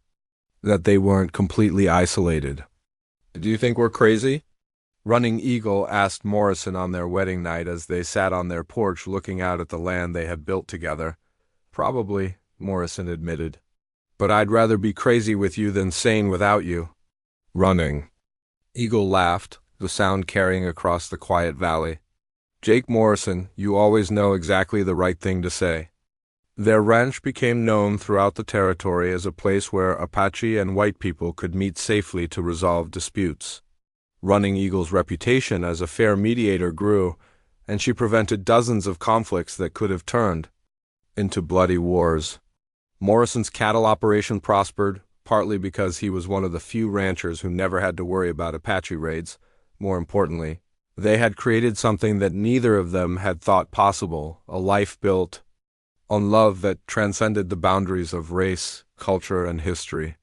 that they weren't completely isolated. "Do you think we're crazy?" Running Eagle asked Morrison on their wedding night as they sat on their porch looking out at the land they had built together. "Probably," Morrison admitted. "But I'd rather be crazy with you than sane without you." Running Eagle laughed, the sound carrying across the quiet valley. "Jake Morrison, you always know exactly the right thing to say." Their ranch became known throughout the territory as a place where Apache and white people could meet safely to resolve disputes. Running Eagle's reputation as a fair mediator grew, and she prevented dozens of conflicts that could have turned into bloody wars. Morrison's cattle operation prospered, partly because he was one of the few ranchers who never had to worry about Apache raids. More importantly, they had created something that neither of them had thought possible, a life built on love that transcended the boundaries of race, culture, and history.